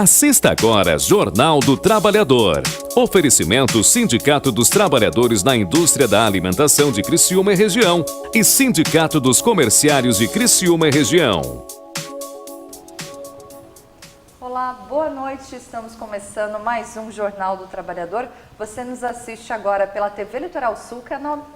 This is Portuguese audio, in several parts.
Assista agora Jornal do Trabalhador. Oferecimento Sindicato dos Trabalhadores na Indústria da Alimentação de Criciúma e Região e Sindicato dos Comerciários de Criciúma e Região. Olá, boa noite. Estamos começando mais um Jornal do Trabalhador. Você nos assiste agora pela TV Litoral Sul,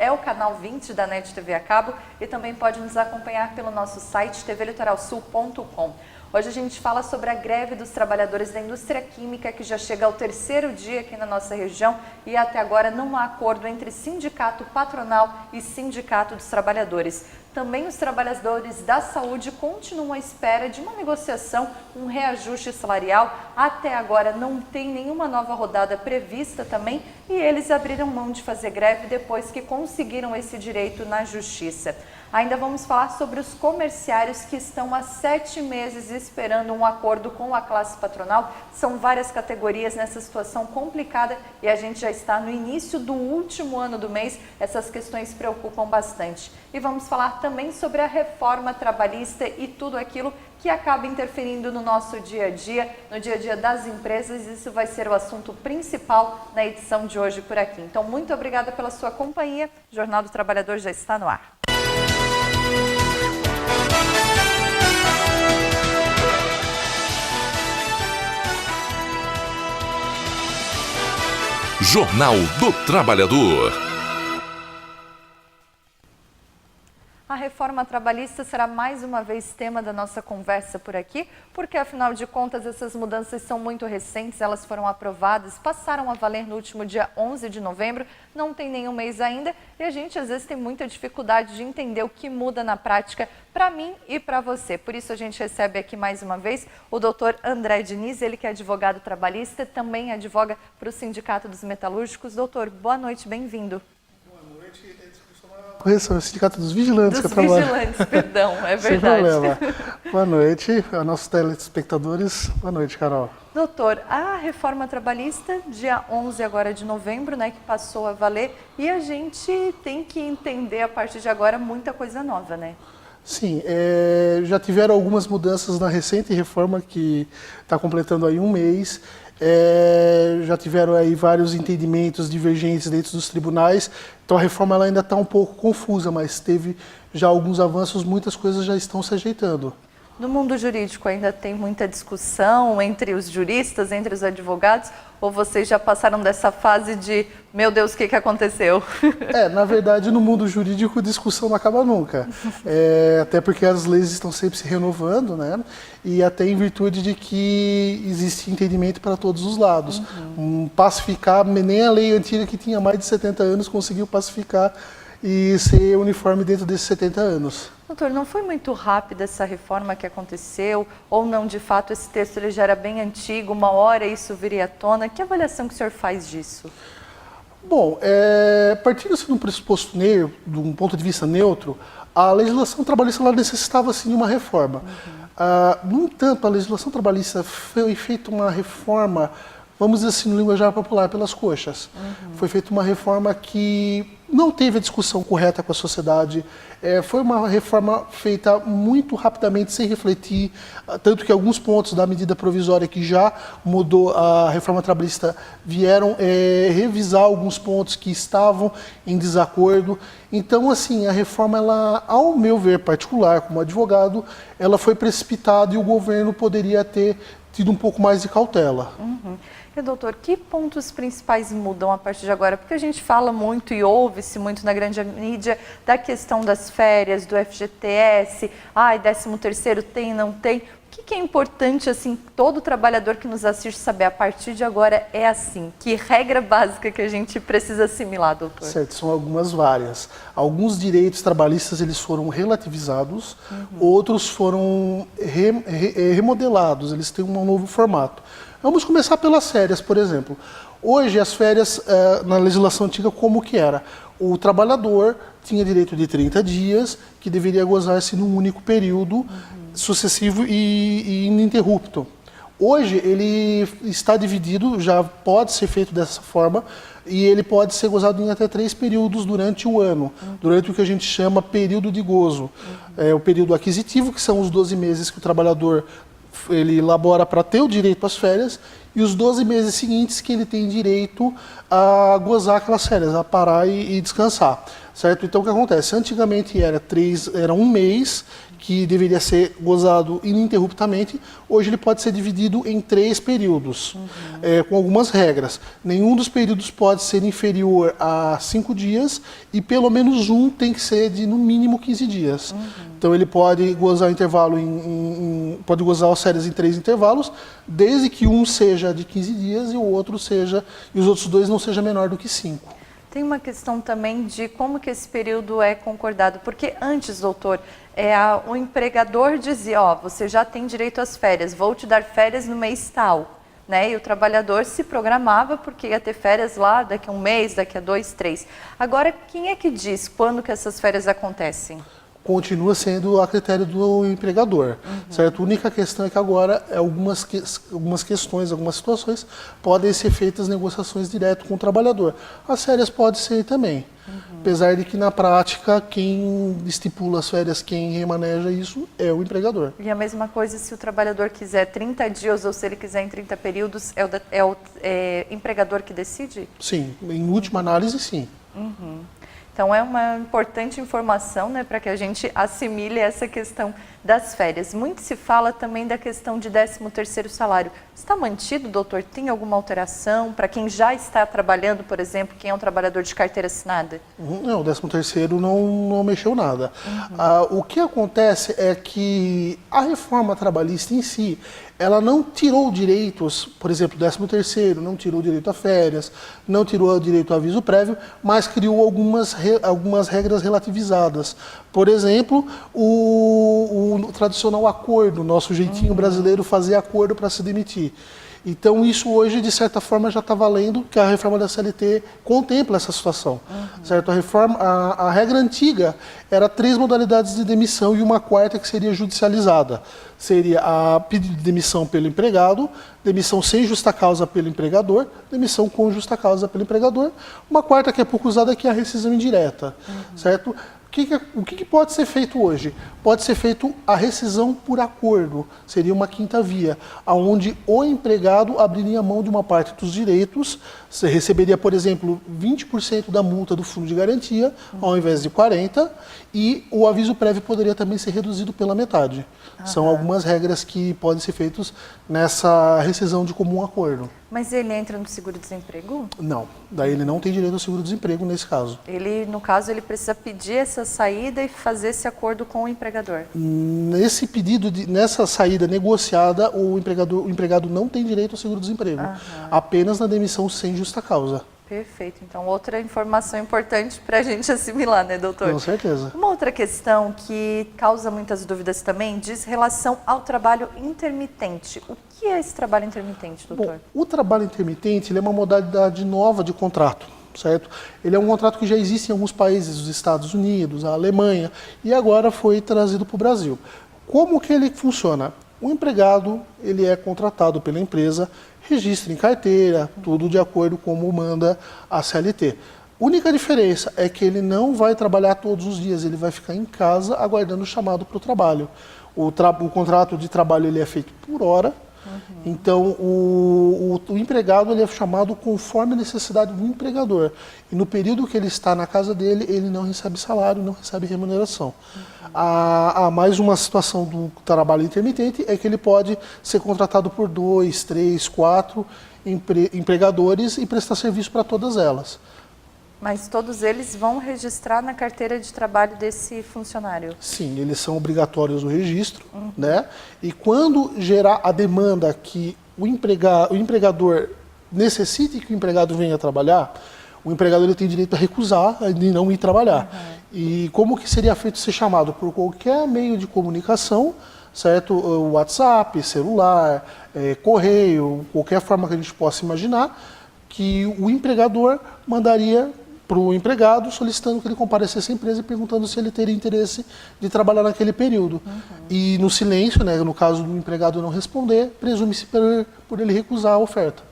é o canal 20 da NET TV a cabo e também pode nos acompanhar pelo nosso site tvlitoralsul.com. Hoje a gente fala sobre a greve dos trabalhadores da indústria química, que já chega ao terceiro dia aqui na nossa região e até agora não há acordo entre sindicato patronal e sindicato dos trabalhadores. Também os trabalhadores da saúde continuam à espera de uma negociação, um reajuste salarial. Até agora não tem nenhuma nova rodada prevista também e eles abriram mão de fazer greve depois que conseguiram esse direito na justiça. Ainda vamos falar sobre os comerciários que estão há 7 meses esperando um acordo com a classe patronal. São várias categorias nessa situação complicada e a gente já está no início do último ano do mês. Essas questões preocupam bastante. E vamos falar também sobre a reforma trabalhista e tudo aquilo que acaba interferindo no nosso dia a dia, no dia a dia das empresas. Isso vai ser o assunto principal na edição de hoje por aqui. Então, muito obrigada pela sua companhia. O Jornal do Trabalhador já está no ar. Jornal do Trabalhador. A reforma trabalhista será mais uma vez tema da nossa conversa por aqui, porque afinal de contas essas mudanças são muito recentes, elas foram aprovadas, passaram a valer no último dia 11 de novembro, não tem nenhum mês ainda e a gente às vezes tem muita dificuldade de entender o que muda na prática para mim e para você. Por isso a gente recebe aqui mais uma vez o doutor André Diniz, ele que é advogado trabalhista, também advoga para o Sindicato dos Metalúrgicos. Doutor, boa noite, bem-vindo. Correção, é o Sindicato dos Vigilantes que eu trabalho. Dos Vigilantes, perdão, é verdade. Sem problema. Boa noite, a nossos telespectadores. Boa noite, Carol. Doutor, a reforma trabalhista, dia 11 agora de novembro, né, que passou a valer, e a gente tem que entender a partir de agora muita coisa nova, né? Sim, já tiveram algumas mudanças na recente reforma que está completando aí um mês. Já tiveram aí vários entendimentos divergentes dentro dos tribunais, então a reforma ela ainda está um pouco confusa, mas teve já alguns avanços, muitas coisas já estão se ajeitando. No mundo jurídico ainda tem muita discussão entre os juristas, entre os advogados, ou vocês já passaram dessa fase de, meu Deus, o que aconteceu? Na verdade, no mundo jurídico, a discussão não acaba nunca. Até porque as leis estão sempre se renovando, né? E até em virtude de que existe entendimento para todos os lados. Pacificar, nem a lei antiga que tinha mais de 70 anos conseguiu pacificar e ser uniforme dentro desses 70 anos. Doutor, não foi muito rápida essa reforma que aconteceu? Ou não, de fato, esse texto ele já era bem antigo, uma hora isso viria à tona? Que avaliação que o senhor faz disso? Bom, partindo-se de um pressuposto de um ponto de vista neutro, a legislação trabalhista ela necessitava sim de uma reforma. No entanto, a legislação trabalhista foi feita uma reforma, vamos dizer assim, no linguajar popular, pelas coxas. Foi feita uma reforma que não teve a discussão correta com a sociedade, foi uma reforma feita muito rapidamente, sem refletir, tanto que alguns pontos da medida provisória que já mudou a reforma trabalhista vieram revisar alguns pontos que estavam em desacordo. Então, assim, a reforma, ela, ao meu ver particular, como advogado, ela foi precipitada e o governo poderia ter tido um pouco mais de cautela. E, doutor, que pontos principais mudam a partir de agora? Porque a gente fala muito e ouve-se muito na grande mídia da questão das férias, do FGTS, 13º tem, não tem. O que é importante, assim, todo trabalhador que nos assiste saber a partir de agora é assim? Que regra básica que a gente precisa assimilar, doutor? Certo, são algumas várias. Alguns direitos trabalhistas eles foram relativizados, outros foram remodelados, eles têm um novo formato. Vamos começar pelas férias, por exemplo. Hoje, as férias, na legislação antiga, como que era? O trabalhador tinha direito de 30 dias, que deveria gozar-se num único período sucessivo e ininterrupto. Hoje, ele está dividido, já pode ser feito dessa forma, e ele pode ser gozado em até 3 períodos durante o ano, durante o que a gente chama período de gozo. O período aquisitivo, que são os 12 meses que o trabalhador ele elabora para ter o direito às férias e os 12 meses seguintes que ele tem direito a gozar aquelas férias, a parar e descansar, certo? Então o que acontece? Antigamente era um mês que deveria ser gozado ininterruptamente, hoje ele pode ser dividido em 3 períodos, com algumas regras. Nenhum dos períodos pode ser inferior a 5 dias e pelo menos um tem que ser de no mínimo 15 dias. Então ele pode gozar o intervalo pode gozar as férias em 3 intervalos, desde que um seja de 15 dias e os outros 2 não seja menor do que 5. Tem uma questão também de como que esse período é concordado, porque antes, doutor, o empregador dizia, você já tem direito às férias, vou te dar férias no mês tal, né? E o trabalhador se programava porque ia ter férias lá daqui a um mês, daqui a 2, 3. Agora, quem é que diz quando que essas férias acontecem? Continua sendo a critério do empregador, certo? A única questão é que agora algumas questões, algumas situações podem ser feitas negociações direto com o trabalhador. As férias podem ser também, apesar de que na prática quem estipula as férias, quem remaneja isso é o empregador. E a mesma coisa se o trabalhador quiser 30 dias ou se ele quiser em 30 períodos, é o empregador que decide? Sim, em última análise sim. Então é uma importante informação, né, para que a gente assimile essa questão das férias. Muito se fala também da questão de 13º salário. Está mantido, doutor? Tem alguma alteração para quem já está trabalhando, por exemplo, quem é um trabalhador de carteira assinada? Não, o 13º não mexeu nada. O que acontece é que a reforma trabalhista em si, ela não tirou direitos, por exemplo, 13º, não tirou direito a férias, não tirou direito a aviso prévio, mas criou algumas regras relativizadas. Por exemplo, o tradicional acordo, nosso jeitinho brasileiro fazer acordo para se demitir. Então isso hoje, de certa forma, já está valendo, que a reforma da CLT contempla essa situação. Certo? A regra antiga era 3 modalidades de demissão e uma quarta que seria judicializada. Seria a pedido de demissão pelo empregado, demissão sem justa causa pelo empregador, demissão com justa causa pelo empregador, uma quarta que é pouco usada, que é a rescisão indireta. Certo? O que pode ser feito hoje? Pode ser feito a rescisão por acordo, seria uma quinta via, onde o empregado abriria mão de uma parte dos direitos, você receberia, por exemplo, 20% da multa do fundo de garantia, ao invés de 40%, e o aviso prévio poderia também ser reduzido pela metade. São algumas regras que podem ser feitas nessa rescisão de comum acordo. Mas ele entra no seguro-desemprego? Não, daí ele não tem direito ao seguro-desemprego nesse caso. Ele, no caso, ele precisa pedir essa saída e fazer esse acordo com o empregador? Nesse pedido, nessa saída negociada, o empregado não tem direito ao seguro-desemprego, apenas na demissão sem justa causa. Perfeito. Então, outra informação importante para a gente assimilar, né, doutor? Com certeza. Uma outra questão que causa muitas dúvidas também diz relação ao trabalho intermitente. O que é esse trabalho intermitente, doutor? Bom, o trabalho intermitente ele é uma modalidade nova de contrato, certo? Ele é um contrato que já existe em alguns países, os Estados Unidos, a Alemanha, e agora foi trazido para o Brasil. Como que ele funciona? O empregado, ele é contratado pela empresa, registra em carteira, tudo de acordo com como manda a CLT. A única diferença é que ele não vai trabalhar todos os dias, ele vai ficar em casa aguardando o chamado para o trabalho. O contrato de trabalho ele é feito por hora, então o empregado ele é chamado conforme a necessidade do empregador. E no período que ele está na casa dele, ele não recebe salário, não recebe remuneração. Há mais uma situação do trabalho intermitente, é que ele pode ser contratado por 2, 3, 4 empregadores e prestar serviço para todas elas. Mas todos eles vão registrar na carteira de trabalho desse funcionário? Sim, eles são obrigatórios no registro, né? E quando gerar a demanda que o empregador necessite que o empregado venha trabalhar, o empregador ele tem direito a recusar e não ir trabalhar. E como que seria feito esse chamado? Por qualquer meio de comunicação, certo? WhatsApp, celular, correio, qualquer forma que a gente possa imaginar, que o empregador mandaria para o empregado solicitando que ele comparecesse à empresa e perguntando se ele teria interesse de trabalhar naquele período. E no silêncio, né, no caso do empregado não responder, presume-se por ele recusar a oferta.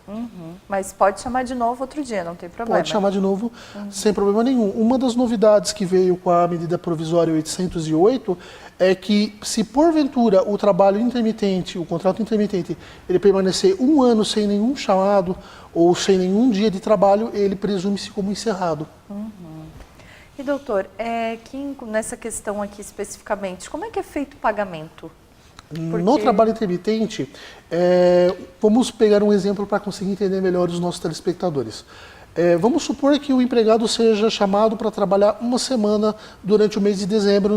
Mas pode chamar de novo outro dia, não tem problema. Pode chamar de novo, sem problema nenhum. Uma das novidades que veio com a medida provisória 808 é que, se porventura o trabalho intermitente, o contrato intermitente, ele permanecer 1 ano sem nenhum chamado ou sem nenhum dia de trabalho, ele presume-se como encerrado. E doutor, nessa questão aqui especificamente, como é que é feito o pagamento? No trabalho intermitente, vamos pegar um exemplo para conseguir entender melhor os nossos telespectadores. Vamos supor que o empregado seja chamado para trabalhar 1 semana durante o mês de dezembro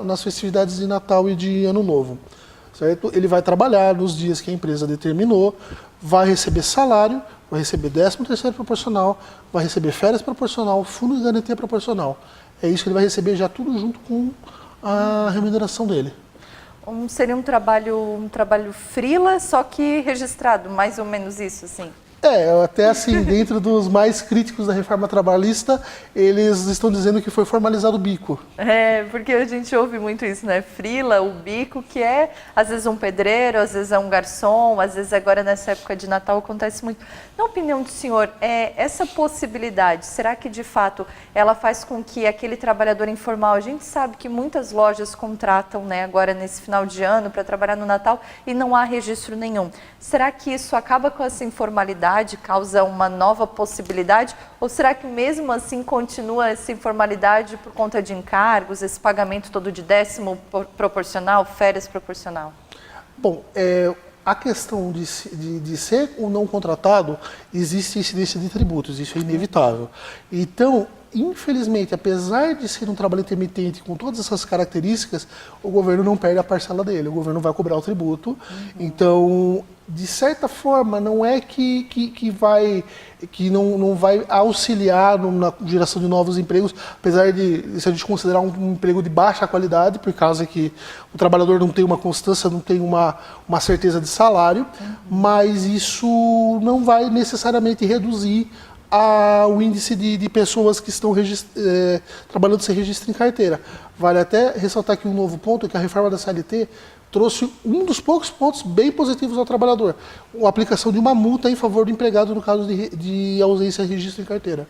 nas festividades de Natal e de Ano Novo. Certo? Ele vai trabalhar nos dias que a empresa determinou, vai receber salário, vai receber 13º proporcional, vai receber férias proporcional, fundo de garantia proporcional. É isso que ele vai receber já tudo junto com a remuneração dele. Seria um trabalho freela, só que registrado, mais ou menos isso, assim? Até assim, dentro dos mais críticos da reforma trabalhista, eles estão dizendo que foi formalizado o bico. Porque a gente ouve muito isso, né? Freela, o bico, que é às vezes um pedreiro, às vezes é um garçom, às vezes agora nessa época de Natal acontece muito. Na opinião do senhor, essa possibilidade, será que de fato ela faz com que aquele trabalhador informal, a gente sabe que muitas lojas contratam, né, agora nesse final de ano para trabalhar no Natal e não há registro nenhum. Será que isso acaba com essa informalidade? Causa uma nova possibilidade? Ou será que mesmo assim continua essa informalidade por conta de encargos, esse pagamento todo de 10º proporcional, férias proporcional? Bom, a questão de ser ou não contratado, existe incidência de tributos, isso é inevitável. Então, infelizmente, apesar de ser um trabalho intermitente com todas essas características, o governo não perde a parcela dele, o governo vai cobrar o tributo. Então, de certa forma, não é que não vai auxiliar na geração de novos empregos, apesar de, se a gente considerar um emprego de baixa qualidade, por causa que o trabalhador não tem uma constância, não tem uma certeza de salário, mas isso não vai necessariamente reduzir o índice de pessoas que estão trabalhando sem registro em carteira. Vale até ressaltar aqui um novo ponto, que a reforma da CLT trouxe um dos poucos pontos bem positivos ao trabalhador, a aplicação de uma multa em favor do empregado no caso de ausência de registro em carteira.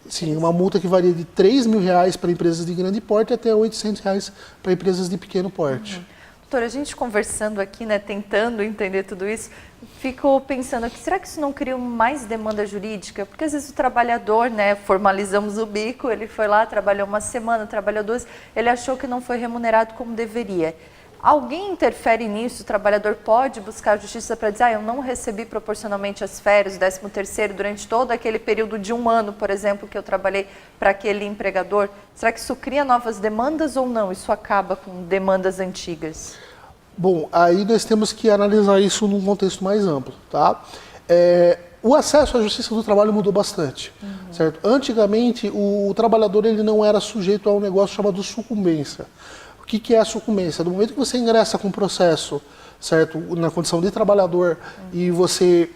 Sim, uma multa que varia de R$3.000 para empresas de grande porte até R$800 para empresas de pequeno porte. Doutora, a gente conversando aqui, né, tentando entender tudo isso, fico pensando aqui, será que isso não cria mais demanda jurídica? Porque às vezes o trabalhador, né, formalizamos o bico, ele foi lá, trabalhou 1 semana, trabalhou 2, ele achou que não foi remunerado como deveria. Alguém interfere nisso? O trabalhador pode buscar a justiça para dizer, eu não recebi proporcionalmente as férias, o 13º durante todo aquele período de 1 ano, por exemplo, que eu trabalhei para aquele empregador. Será que isso cria novas demandas ou não? Isso acaba com demandas antigas? Bom, aí nós temos que analisar isso num contexto mais amplo, tá? O acesso à justiça do trabalho mudou bastante, certo? Antigamente, o trabalhador ele não era sujeito a um negócio chamado sucumbência. O que é a sucumbência? Do momento que você ingressa com um processo, certo, na condição de trabalhador, e você,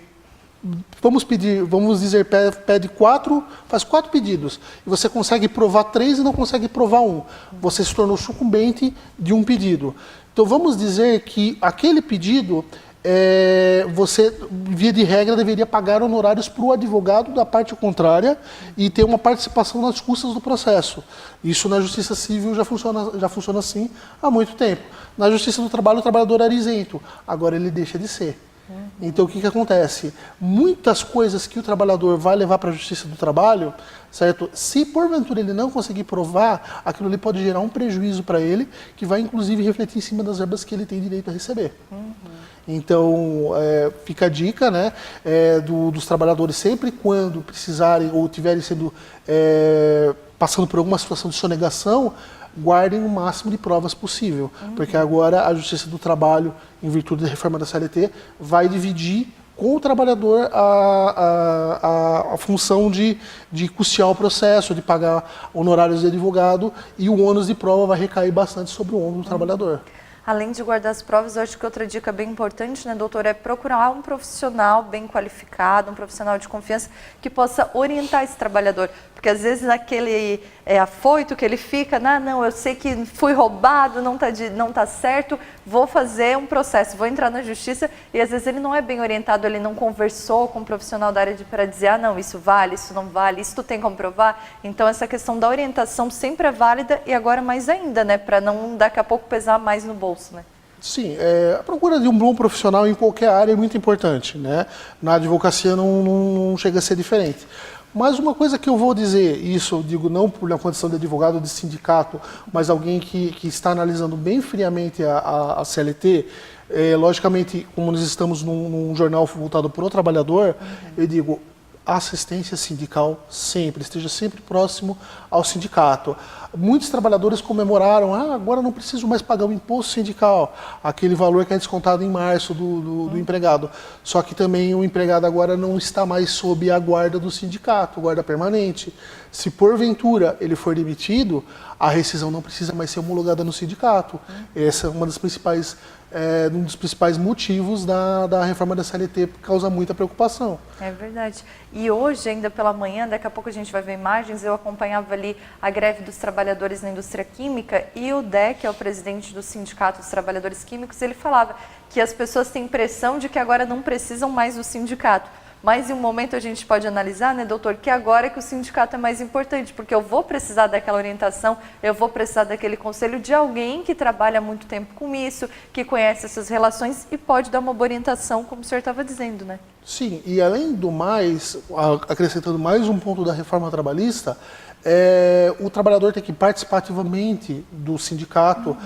vamos dizer, faz 4 pedidos, e você consegue provar 3 e não consegue provar 1. Você se tornou sucumbente de um pedido. Então vamos dizer que aquele pedido, você, via de regra, deveria pagar honorários para o advogado da parte contrária e ter uma participação nas custas do processo. Isso na Justiça Civil já funciona assim há muito tempo. Na Justiça do Trabalho, o trabalhador era isento, agora ele deixa de ser. Então, o que acontece? Muitas coisas que o trabalhador vai levar para a Justiça do Trabalho, certo? Se porventura ele não conseguir provar, aquilo ali pode gerar um prejuízo para ele, que vai inclusive refletir em cima das verbas que ele tem direito a receber. Então, fica a dica, né, dos trabalhadores, sempre quando precisarem ou tiverem passando por alguma situação de sonegação, guardem o máximo de provas possível, porque agora a Justiça do Trabalho, em virtude da reforma da CLT, vai dividir com o trabalhador a função de custear o processo, de pagar honorários de advogado, e o ônus de prova vai recair bastante sobre o ombro do trabalhador. Além de guardar as provas, eu acho que outra dica bem importante, né, doutor, é procurar um profissional bem qualificado, um profissional de confiança que possa orientar esse trabalhador. Porque às vezes afoito, que ele fica, não, eu sei que fui roubado, não tá certo, vou fazer um processo, vou entrar na justiça, e às vezes ele não é bem orientado, ele não conversou com um profissional da área para dizer, não, isso vale, isso não vale, isso tu tem como provar. Então essa questão da orientação sempre é válida, e agora mais ainda, né, para não daqui a pouco pesar mais no bolso, né? Sim, a procura de um bom profissional em qualquer área é muito importante, né? Na advocacia não chega a ser diferente. Mas uma coisa que eu vou dizer, isso eu digo não por uma condição de advogado ou de sindicato, mas alguém que está analisando bem friamente a CLT, logicamente, como nós estamos num jornal voltado para o trabalhador, eu digo, assistência sindical sempre, esteja sempre próximo ao sindicato. Muitos trabalhadores comemoraram, agora não preciso mais pagar o imposto sindical, aquele valor que é descontado em março do empregado. Só que também o empregado agora não está mais sob a guarda do sindicato, guarda permanente. Se porventura ele for demitido, a rescisão não precisa mais ser homologada no sindicato. Essa é uma das principais um dos principais motivos da reforma da CLT, que causa muita preocupação. É verdade. E hoje, ainda pela manhã, daqui a pouco a gente vai ver imagens, eu acompanhava ali a greve dos trabalhadores na indústria química, e o Dé, que é o presidente do Sindicato dos Trabalhadores Químicos, ele falava que as pessoas têm impressão de que agora não precisam mais do sindicato. Mas em um momento a gente pode analisar, né, doutor, que agora é que o sindicato é mais importante, porque eu vou precisar daquela orientação, eu vou precisar daquele conselho de alguém que trabalha há muito tempo com isso, que conhece essas relações e pode dar uma boa orientação, como o senhor estava dizendo, né? Sim, e além do mais, acrescentando mais um ponto da reforma trabalhista, o trabalhador tem que participar ativamente do sindicato,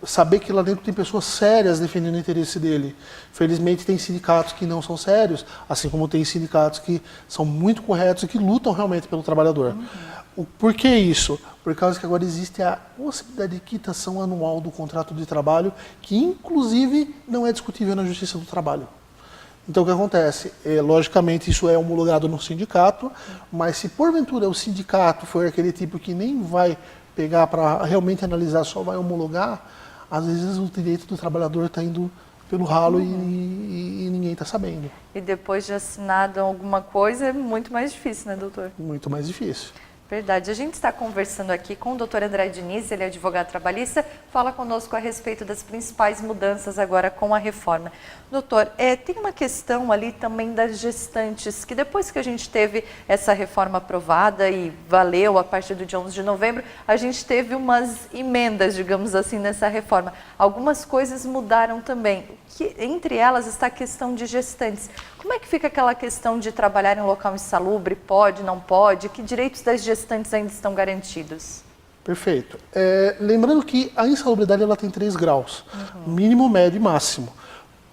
saber que lá dentro tem pessoas sérias defendendo o interesse dele. Felizmente tem sindicatos que não são sérios, assim como tem sindicatos que são muito corretos e que lutam realmente pelo trabalhador. Por que isso? Por causa que agora existe a possibilidade de quitação anual do contrato de trabalho, que inclusive não é discutível na Justiça do Trabalho. Então o que acontece? Logicamente isso é homologado no sindicato, mas se porventura o sindicato for aquele tipo que nem vai pegar para realmente analisar, só vai homologar, às vezes o direito do trabalhador está indo pelo ralo e ninguém está sabendo. E depois de assinado alguma coisa é muito mais difícil, né, doutor? Muito mais difícil. Verdade. A gente está conversando aqui com o doutor André Diniz, ele é advogado trabalhista, fala conosco a respeito das principais mudanças agora com a reforma. Doutor, tem uma questão ali também das gestantes, que depois que a gente teve essa reforma aprovada e valeu a partir do dia 11 de novembro, a gente teve umas emendas, digamos assim, nessa reforma. Algumas coisas mudaram também, que entre elas está a questão de gestantes. Como é que fica aquela questão de trabalhar em um local insalubre? Pode, não pode? Que direitos das gestantes ainda estão garantidos? Perfeito. Lembrando que a insalubridade ela tem 3 graus, mínimo, médio e máximo.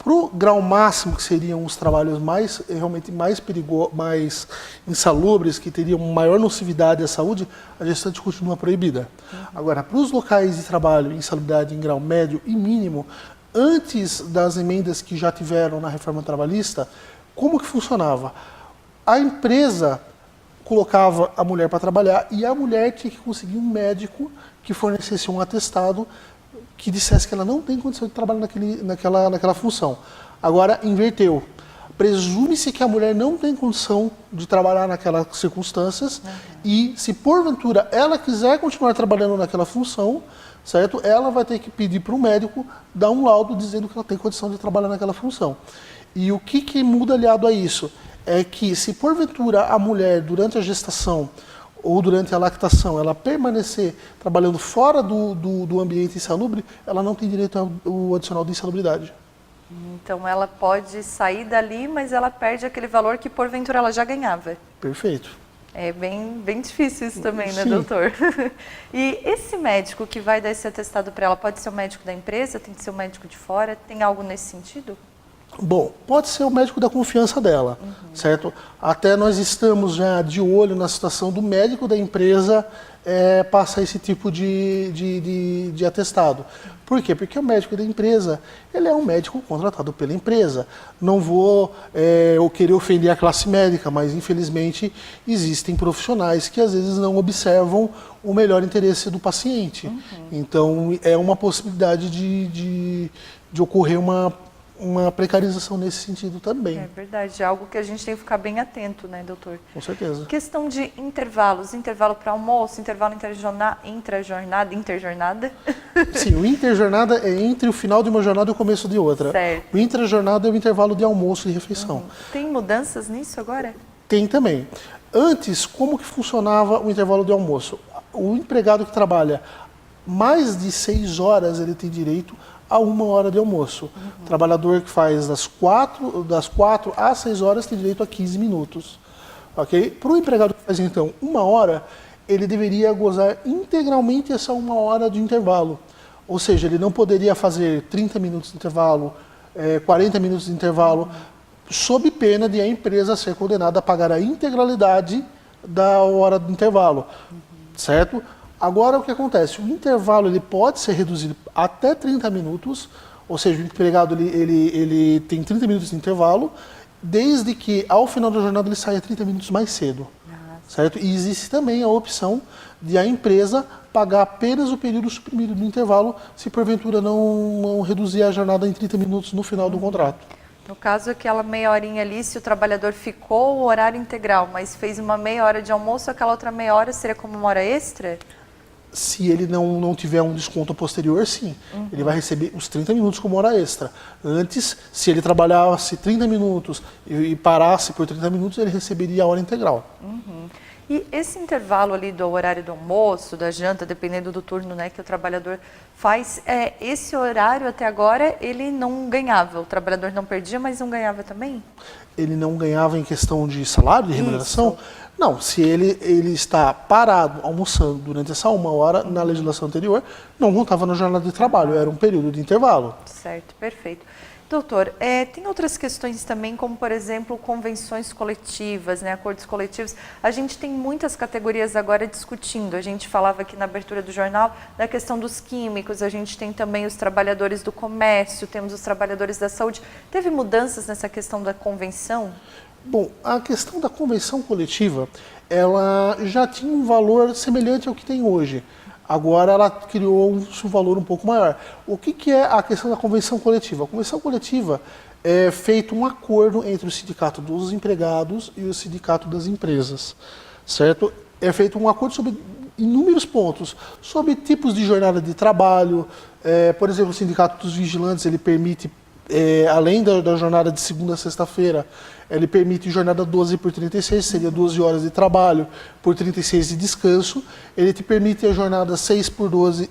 Para o grau máximo, que seriam os trabalhos realmente mais perigosos, mais insalubres, que teriam maior nocividade à saúde, a gestante continua proibida. Agora, para os locais de trabalho, insalubridade em grau médio e mínimo, antes das emendas que já tiveram na reforma trabalhista, como que funcionava? A empresa colocava a mulher para trabalhar e a mulher tinha que conseguir um médico que fornecesse um atestado que dissesse que ela não tem condição de trabalhar naquela função. Agora, inverteu. Presume-se que a mulher não tem condição de trabalhar naquelas circunstâncias e, se porventura ela quiser continuar trabalhando naquela função, certo? Ela vai ter que pedir para o médico dar um laudo dizendo que ela tem condição de trabalhar naquela função. E o que muda aliado a isso? É que, se porventura a mulher, durante a gestação ou durante a lactação, ela permanecer trabalhando fora do ambiente insalubre, ela não tem direito ao adicional de insalubridade. Então ela pode sair dali, mas ela perde aquele valor que porventura ela já ganhava. Perfeito. É bem difícil isso também, né, Sim. doutor? E esse médico que vai dar esse atestado para ela, pode ser o médico da empresa, tem que ser o médico de fora? Tem algo nesse sentido? Bom, pode ser o médico da confiança dela, certo? Até nós estamos já de olho na situação do médico da empresa passar esse tipo de atestado. Por quê? Porque o médico da empresa, ele é um médico contratado pela empresa. Não vou querer ofender a classe médica, mas infelizmente existem profissionais que às vezes não observam o melhor interesse do paciente. Então é uma possibilidade de ocorrer uma precarização nesse sentido também. É verdade, é algo que a gente tem que ficar bem atento, né, doutor? Com certeza. Questão de intervalos, intervalo para almoço, intervalo interjornada. Sim, o interjornada é entre o final de uma jornada e o começo de outra. Certo. O intrajornada é o intervalo de almoço e refeição. Tem mudanças nisso agora? Tem também. Antes, como que funcionava o intervalo de almoço? O empregado que trabalha mais de 6 horas, ele tem direito a 1 hora de almoço. O trabalhador que faz das 4 às 6 horas tem direito a 15 minutos. Okay? Para o empregado que faz, então, 1 hora, ele deveria gozar integralmente essa 1 hora de intervalo. Ou seja, ele não poderia fazer 30 minutos de intervalo, 40 minutos de intervalo, sob pena de a empresa ser condenada a pagar a integralidade da hora de intervalo. Certo? Agora, o que acontece? O intervalo ele pode ser reduzido até 30 minutos, ou seja, o empregado ele tem 30 minutos de intervalo, desde que ao final da jornada ele saia 30 minutos mais cedo. Certo? E existe também a opção de a empresa pagar apenas o período suprimido do intervalo, se porventura não reduzir a jornada em 30 minutos no final do contrato. No caso, aquela meia horinha ali, se o trabalhador ficou o horário integral, mas fez uma meia hora de almoço, aquela outra meia hora seria como uma hora extra? Se ele não tiver um desconto posterior, sim. Ele vai receber os 30 minutos como hora extra. Antes, se ele trabalhasse 30 minutos e parasse por 30 minutos, ele receberia a hora integral. E esse intervalo ali do horário do almoço, da janta, dependendo do turno, né, que o trabalhador faz, esse horário até agora ele não ganhava. O trabalhador não perdia, mas não ganhava também? Ele não ganhava em questão de salário, de remuneração? Isso. Não, se ele está parado, almoçando durante essa 1 hora, na legislação anterior, não contava na jornada de trabalho, era um período de intervalo. Certo, perfeito. Doutor, tem outras questões também, como por exemplo, convenções coletivas, né, acordos coletivos. A gente tem muitas categorias agora discutindo. A gente falava aqui na abertura do jornal da questão dos químicos, a gente tem também os trabalhadores do comércio, temos os trabalhadores da saúde. Teve mudanças nessa questão da convenção? Bom, a questão da convenção coletiva, ela já tinha um valor semelhante ao que tem hoje. Agora ela criou um valor um pouco maior. O que é a questão da convenção coletiva? A convenção coletiva é feito um acordo entre o sindicato dos empregados e o sindicato das empresas, certo? É feito um acordo sobre inúmeros pontos, sobre tipos de jornada de trabalho. Por exemplo, o sindicato dos vigilantes, ele permite, além da jornada de segunda a sexta-feira, ele permite jornada 12 por 36, seria 12 horas de trabalho por 36 de descanso. Ele te permite a jornada 5 por 12,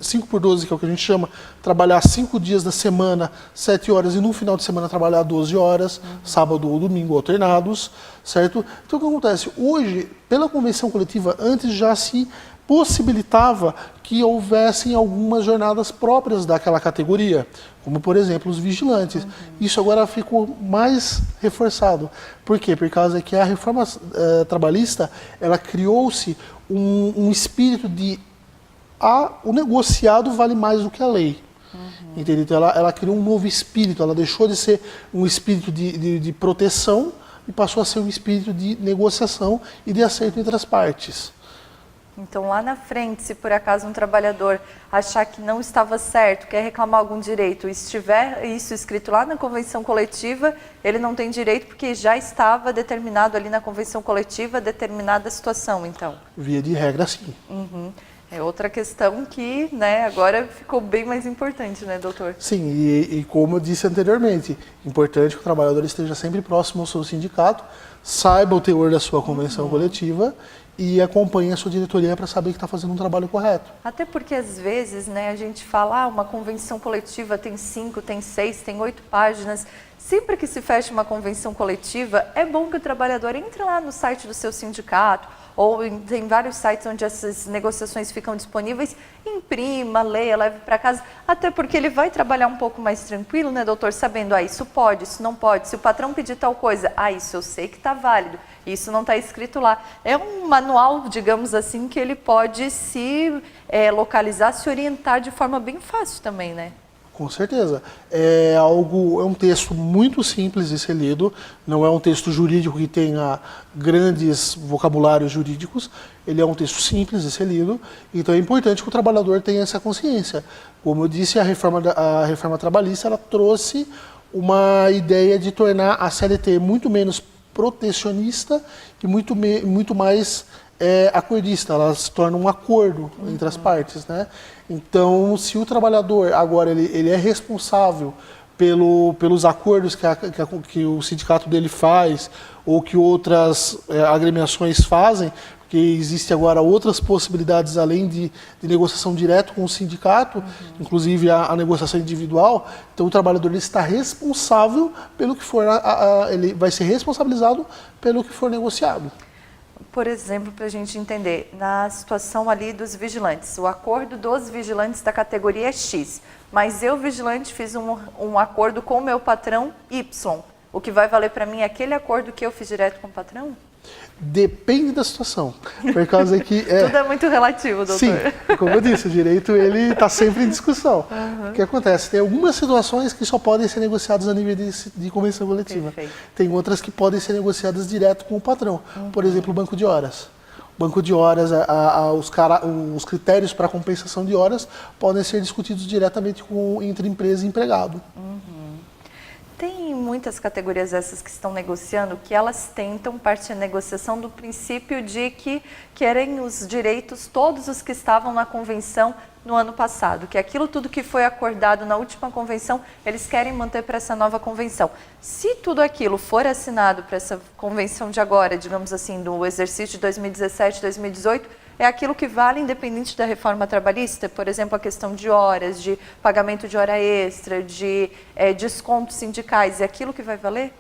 que é o que a gente chama, trabalhar 5 dias da semana, 7 horas, e no final de semana trabalhar 12 horas, sábado ou domingo alternados, certo? Então o que acontece? Hoje, pela convenção coletiva, antes já se possibilitava que houvessem algumas jornadas próprias daquela categoria, como, por exemplo, os vigilantes. Isso agora ficou mais reforçado. Por quê? Por causa que a reforma trabalhista, ela criou-se um espírito de o negociado vale mais do que a lei. Entendeu? Então, ela criou um novo espírito, ela deixou de ser um espírito de proteção e passou a ser um espírito de negociação e de acerto entre as partes. Então, lá na frente, se por acaso um trabalhador achar que não estava certo, quer reclamar algum direito, estiver isso escrito lá na convenção coletiva, ele não tem direito porque já estava determinado ali na convenção coletiva determinada situação, então? Via de regra, sim. É outra questão que, né, agora ficou bem mais importante, né, doutor? Sim, e como eu disse anteriormente, importante que o trabalhador esteja sempre próximo ao seu sindicato, saiba o teor da sua convenção coletiva e acompanhe a sua diretoria para saber que está fazendo um trabalho correto. Até porque, às vezes, né, a gente fala, uma convenção coletiva tem 5, tem 6, tem 8 páginas. Sempre que se fecha uma convenção coletiva, é bom que o trabalhador entre lá no site do seu sindicato, ou tem vários sites onde essas negociações ficam disponíveis, imprima, leia, leve para casa, até porque ele vai trabalhar um pouco mais tranquilo, né, doutor, sabendo, isso pode, isso não pode, se o patrão pedir tal coisa, isso eu sei que está válido, isso não está escrito lá. É um manual, digamos assim, que ele pode se localizar, se orientar de forma bem fácil também, né? Com certeza. É um texto muito simples de ser lido, não é um texto jurídico que tenha grandes vocabulários jurídicos, ele é um texto simples de ser lido, então é importante que o trabalhador tenha essa consciência. Como eu disse, a reforma trabalhista ela trouxe uma ideia de tornar a CLT muito menos protecionista e muito mais acordista. Ela se torna um acordo entre as partes, né? Então, se o trabalhador agora ele é responsável pelos acordos que o sindicato dele faz ou que outras agremiações fazem, porque existe agora outras possibilidades além de negociação direto com o sindicato, inclusive a negociação individual. Então o trabalhador ele está responsável pelo que for, ele vai ser responsabilizado pelo que for negociado. Por exemplo, para a gente entender, na situação ali dos vigilantes, o acordo dos vigilantes da categoria é X, mas eu, vigilante, fiz um acordo com o meu patrão Y. O que vai valer para mim é aquele acordo que eu fiz direto com o patrão? Depende da situação, por causa que... Tudo é muito relativo, doutor. Sim, como eu disse, o direito ele está sempre em discussão. O que acontece? Tem algumas situações que só podem ser negociadas a nível de convenção coletiva. Perfeito. Tem outras que podem ser negociadas direto com o patrão. Por exemplo, o banco de horas. O banco de horas, os critérios para compensação de horas podem ser discutidos diretamente entre empresa e empregado. Tem muitas categorias essas que estão negociando que elas tentam partir da negociação do princípio de que querem os direitos, todos os que estavam na convenção no ano passado, que aquilo tudo que foi acordado na última convenção, eles querem manter para essa nova convenção. Se tudo aquilo for assinado para essa convenção de agora, digamos assim, do exercício de 2017, 2018, é aquilo que vale independente da reforma trabalhista, por exemplo, a questão de horas, de pagamento de hora extra, de descontos sindicais, é aquilo que vai valer?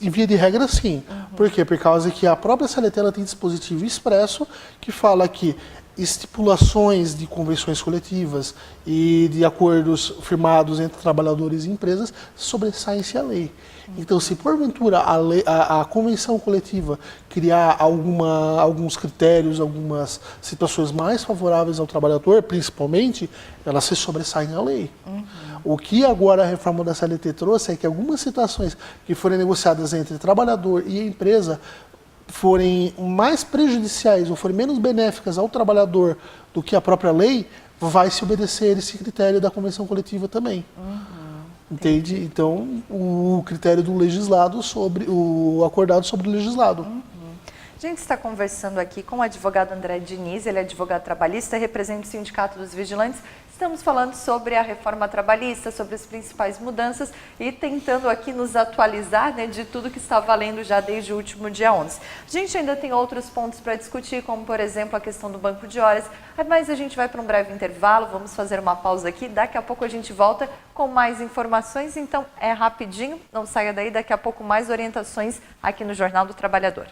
Em via de regra, sim. Por quê? Por causa que a própria CLT ela tem dispositivo expresso que fala que estipulações de convenções coletivas e de acordos firmados entre trabalhadores e empresas sobressaem-se à lei. Então, se porventura a convenção coletiva criar alguns critérios, algumas situações mais favoráveis ao trabalhador, principalmente, elas se sobressaem à lei. O que agora a reforma da CLT trouxe é que algumas situações que forem negociadas entre trabalhador e empresa forem mais prejudiciais ou forem menos benéficas ao trabalhador do que a própria lei, vai se obedecer esse critério da convenção coletiva também. Entende? Então, o critério do legislado sobre o acordado sobre o legislado. A gente está conversando aqui com o advogado André Diniz, ele é advogado trabalhista, representa o Sindicato dos Vigilantes. Estamos falando sobre a reforma trabalhista, sobre as principais mudanças e tentando aqui nos atualizar, né, de tudo que está valendo já desde o último dia 11. A gente ainda tem outros pontos para discutir, como por exemplo a questão do banco de horas, mas a gente vai para um breve intervalo, vamos fazer uma pausa aqui, daqui a pouco a gente volta com mais informações, então é rapidinho, não saia daí, daqui a pouco mais orientações aqui no Jornal do Trabalhador.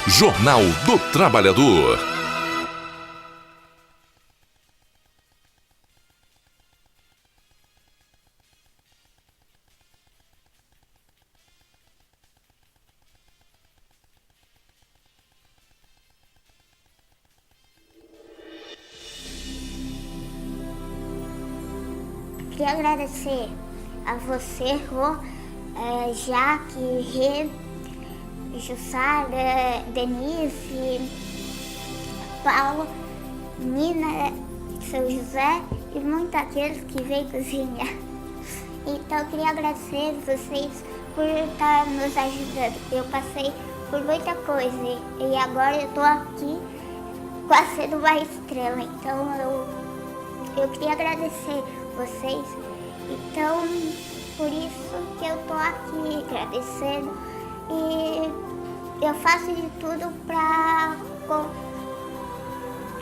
Jornal do Trabalhador. Queria agradecer a você, Rô, Jaque, Rê, Jussara, Denise, Paulo, Nina, São José e muitos aqueles que veio cozinhar. Então eu queria agradecer vocês por estar nos ajudando. Eu passei por muita coisa e agora eu estou aqui quase sendo uma estrela. Então eu queria agradecer vocês. Então por isso que eu estou aqui agradecendo. E eu faço de tudo pra...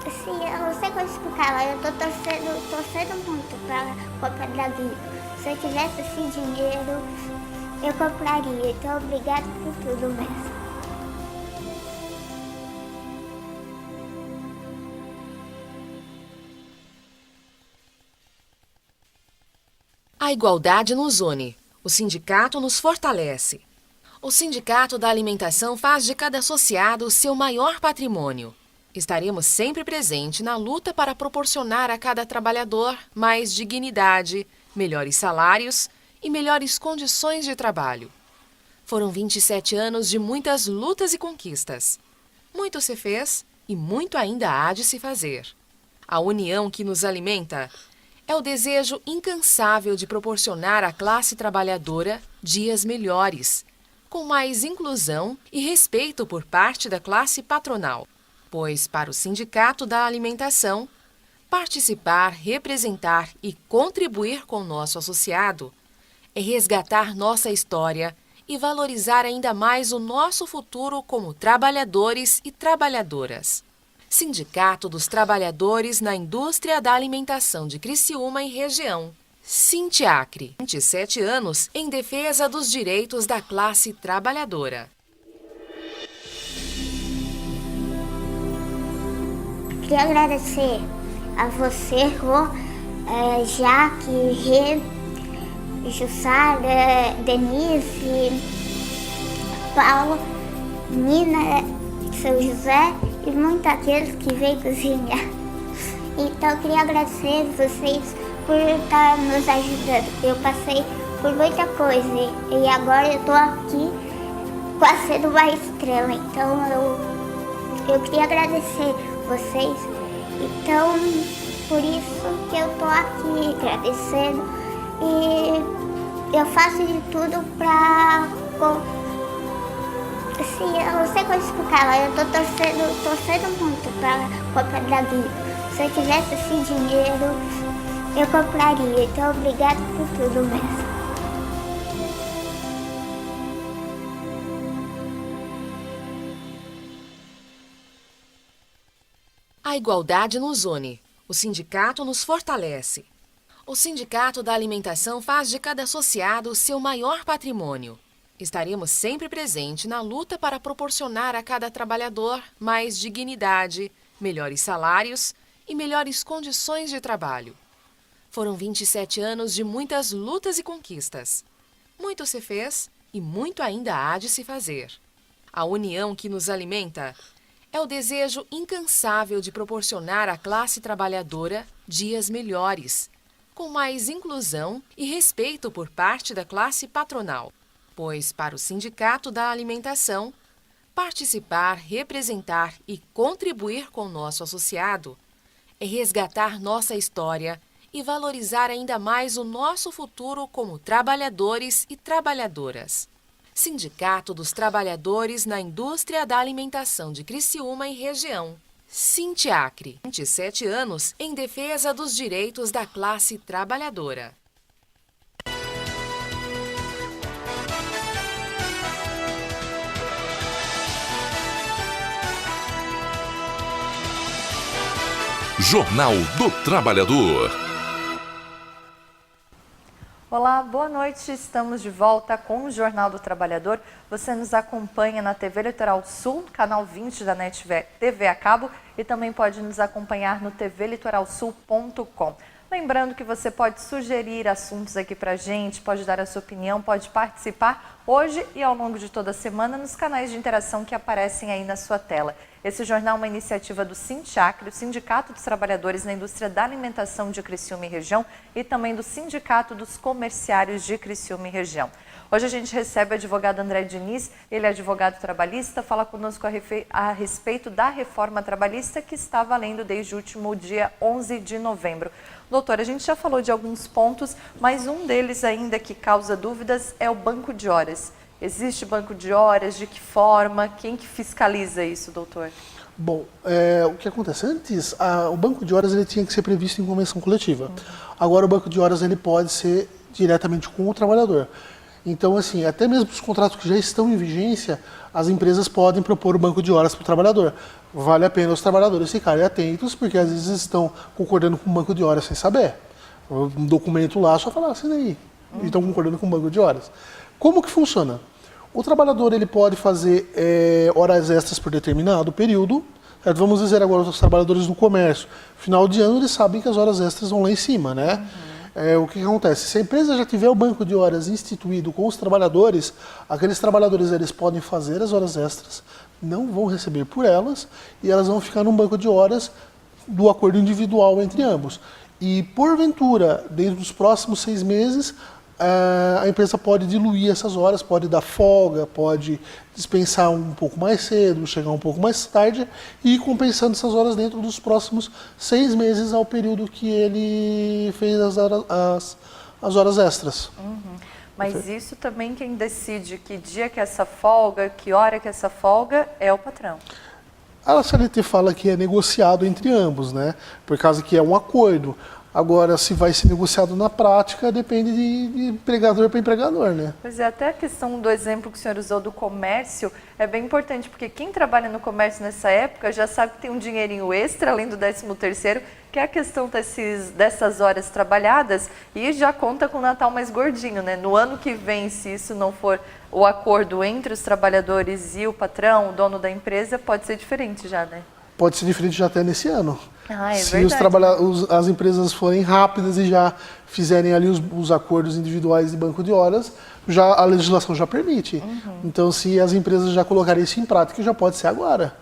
Assim, eu não sei como explicar, mas eu tô torcendo muito pra Copa da Vida. Se eu tivesse esse dinheiro, eu compraria. Então, obrigado por tudo mesmo. A igualdade nos une. O sindicato nos fortalece. O Sindicato da Alimentação faz de cada associado o seu maior patrimônio. Estaremos sempre presentes na luta para proporcionar a cada trabalhador mais dignidade, melhores salários e melhores condições de trabalho. Foram 27 anos de muitas lutas e conquistas. Muito se fez e muito ainda há de se fazer. A união que nos alimenta é o desejo incansável de proporcionar à classe trabalhadora dias melhores, com mais inclusão e respeito por parte da classe patronal. Pois, para o Sindicato da Alimentação, participar, representar e contribuir com o nosso associado é resgatar nossa história e valorizar ainda mais o nosso futuro como trabalhadores e trabalhadoras. Sindicato dos Trabalhadores na Indústria da Alimentação de Criciúma e Região. Sindiacre, 27 anos em defesa dos direitos da classe trabalhadora. Queria agradecer a você, Rô, Jaque, Rê, Jussara, Denise, Paulo, Nina, Seu José e muitos aqueles que veio cozinhar. Então, eu queria agradecer vocês por estar nos ajudando. Eu passei por muita coisa e agora eu estou aqui quase sendo uma estrela. Então, eu queria agradecer vocês. Então, por isso que eu estou aqui agradecendo. E eu faço de tudo para... Assim, eu não sei como explicar, mas eu tô torcendo muito para comprar Brasil. Se eu tivesse esse dinheiro, eu compraria. Então, obrigado por tudo mesmo. A igualdade nos une. O sindicato nos fortalece. O Sindicato da Alimentação faz de cada associado seu maior patrimônio. Estaremos sempre presentes na luta para proporcionar a cada trabalhador mais dignidade, melhores salários e melhores condições de trabalho. Foram 27 anos de muitas lutas e conquistas. Muito se fez e muito ainda há de se fazer. A união que nos alimenta é o desejo incansável de proporcionar à classe trabalhadora dias melhores, com mais inclusão e respeito por parte da classe patronal. Pois, para o Sindicato da Alimentação, participar, representar e contribuir com o nosso associado é resgatar nossa história e valorizar ainda mais o nosso futuro como trabalhadores e trabalhadoras. Sindicato dos Trabalhadores na Indústria da Alimentação de Criciúma e Região. Sindiacre, 27 anos em defesa dos direitos da classe trabalhadora. Jornal do Trabalhador. Olá, boa noite. Estamos de volta com o Jornal do Trabalhador. Você nos acompanha na TV Litoral Sul, canal 20 da NET TV a cabo, e também pode nos acompanhar no tvlitoralsul.com. Lembrando que você pode sugerir assuntos aqui pra gente, pode dar a sua opinião, pode participar hoje e ao longo de toda a semana nos canais de interação que aparecem aí na sua tela. Esse jornal é uma iniciativa do Sindiacre, o Sindicato dos Trabalhadores na Indústria da Alimentação de Criciúma e Região, e também do Sindicato dos Comerciários de Criciúma e Região. Hoje a gente recebe o advogado André Diniz, ele é advogado trabalhista, fala conosco a respeito da reforma trabalhista que está valendo desde o último dia 11 de novembro. Doutor, a gente já falou de alguns pontos, mas um deles ainda que causa dúvidas é o banco de horas. Existe banco de horas? De que forma? Quem que fiscaliza isso, doutor? Bom, o que acontece? Antes, o banco de horas ele tinha que ser previsto em convenção coletiva. Agora, o banco de horas ele pode ser diretamente com o trabalhador. Então, assim, até mesmo os contratos que já estão em vigência, as empresas podem propor o banco de horas para o trabalhador. Vale a pena os trabalhadores ficarem atentos, porque às vezes estão concordando com o banco de horas sem saber. Um documento lá, só falar, assina aí. E estão concordando com o banco de horas. Como que funciona? O trabalhador ele pode fazer horas extras por determinado período. Certo? Vamos dizer agora os trabalhadores do comércio. Final de ano eles sabem que as horas extras vão lá em cima, né? O que acontece? Se a empresa já tiver o banco de horas instituído com os trabalhadores, aqueles trabalhadores eles podem fazer as horas extras, não vão receber por elas e elas vão ficar num banco de horas do acordo individual entre ambos. E porventura, dentro dos próximos 6 meses, a empresa pode diluir essas horas, pode dar folga, pode dispensar um pouco mais cedo, chegar um pouco mais tarde e ir compensando essas horas dentro dos próximos 6 meses ao período que ele fez as horas extras. Mas isso também quem decide que dia que é essa folga, que hora que é essa folga, é o patrão. A CLT fala que é negociado entre ambos, né? Por causa que é um acordo. Agora, se vai ser negociado na prática, depende de empregador para empregador, né? Pois é, até a questão do exemplo que o senhor usou do comércio é bem importante, porque quem trabalha no comércio nessa época já sabe que tem um dinheirinho extra, além do 13º, que é a questão dessas horas trabalhadas, e já conta com o Natal mais gordinho, né? No ano que vem, se isso não for o acordo entre os trabalhadores e o patrão, o dono da empresa, pode ser diferente já, né? Pode ser diferente já até nesse ano. Ah, é se verdade. as empresas forem rápidas e já fizerem ali os acordos individuais de banco de horas, já a legislação já permite. Então, se as empresas já colocarem isso em prática, já pode ser agora.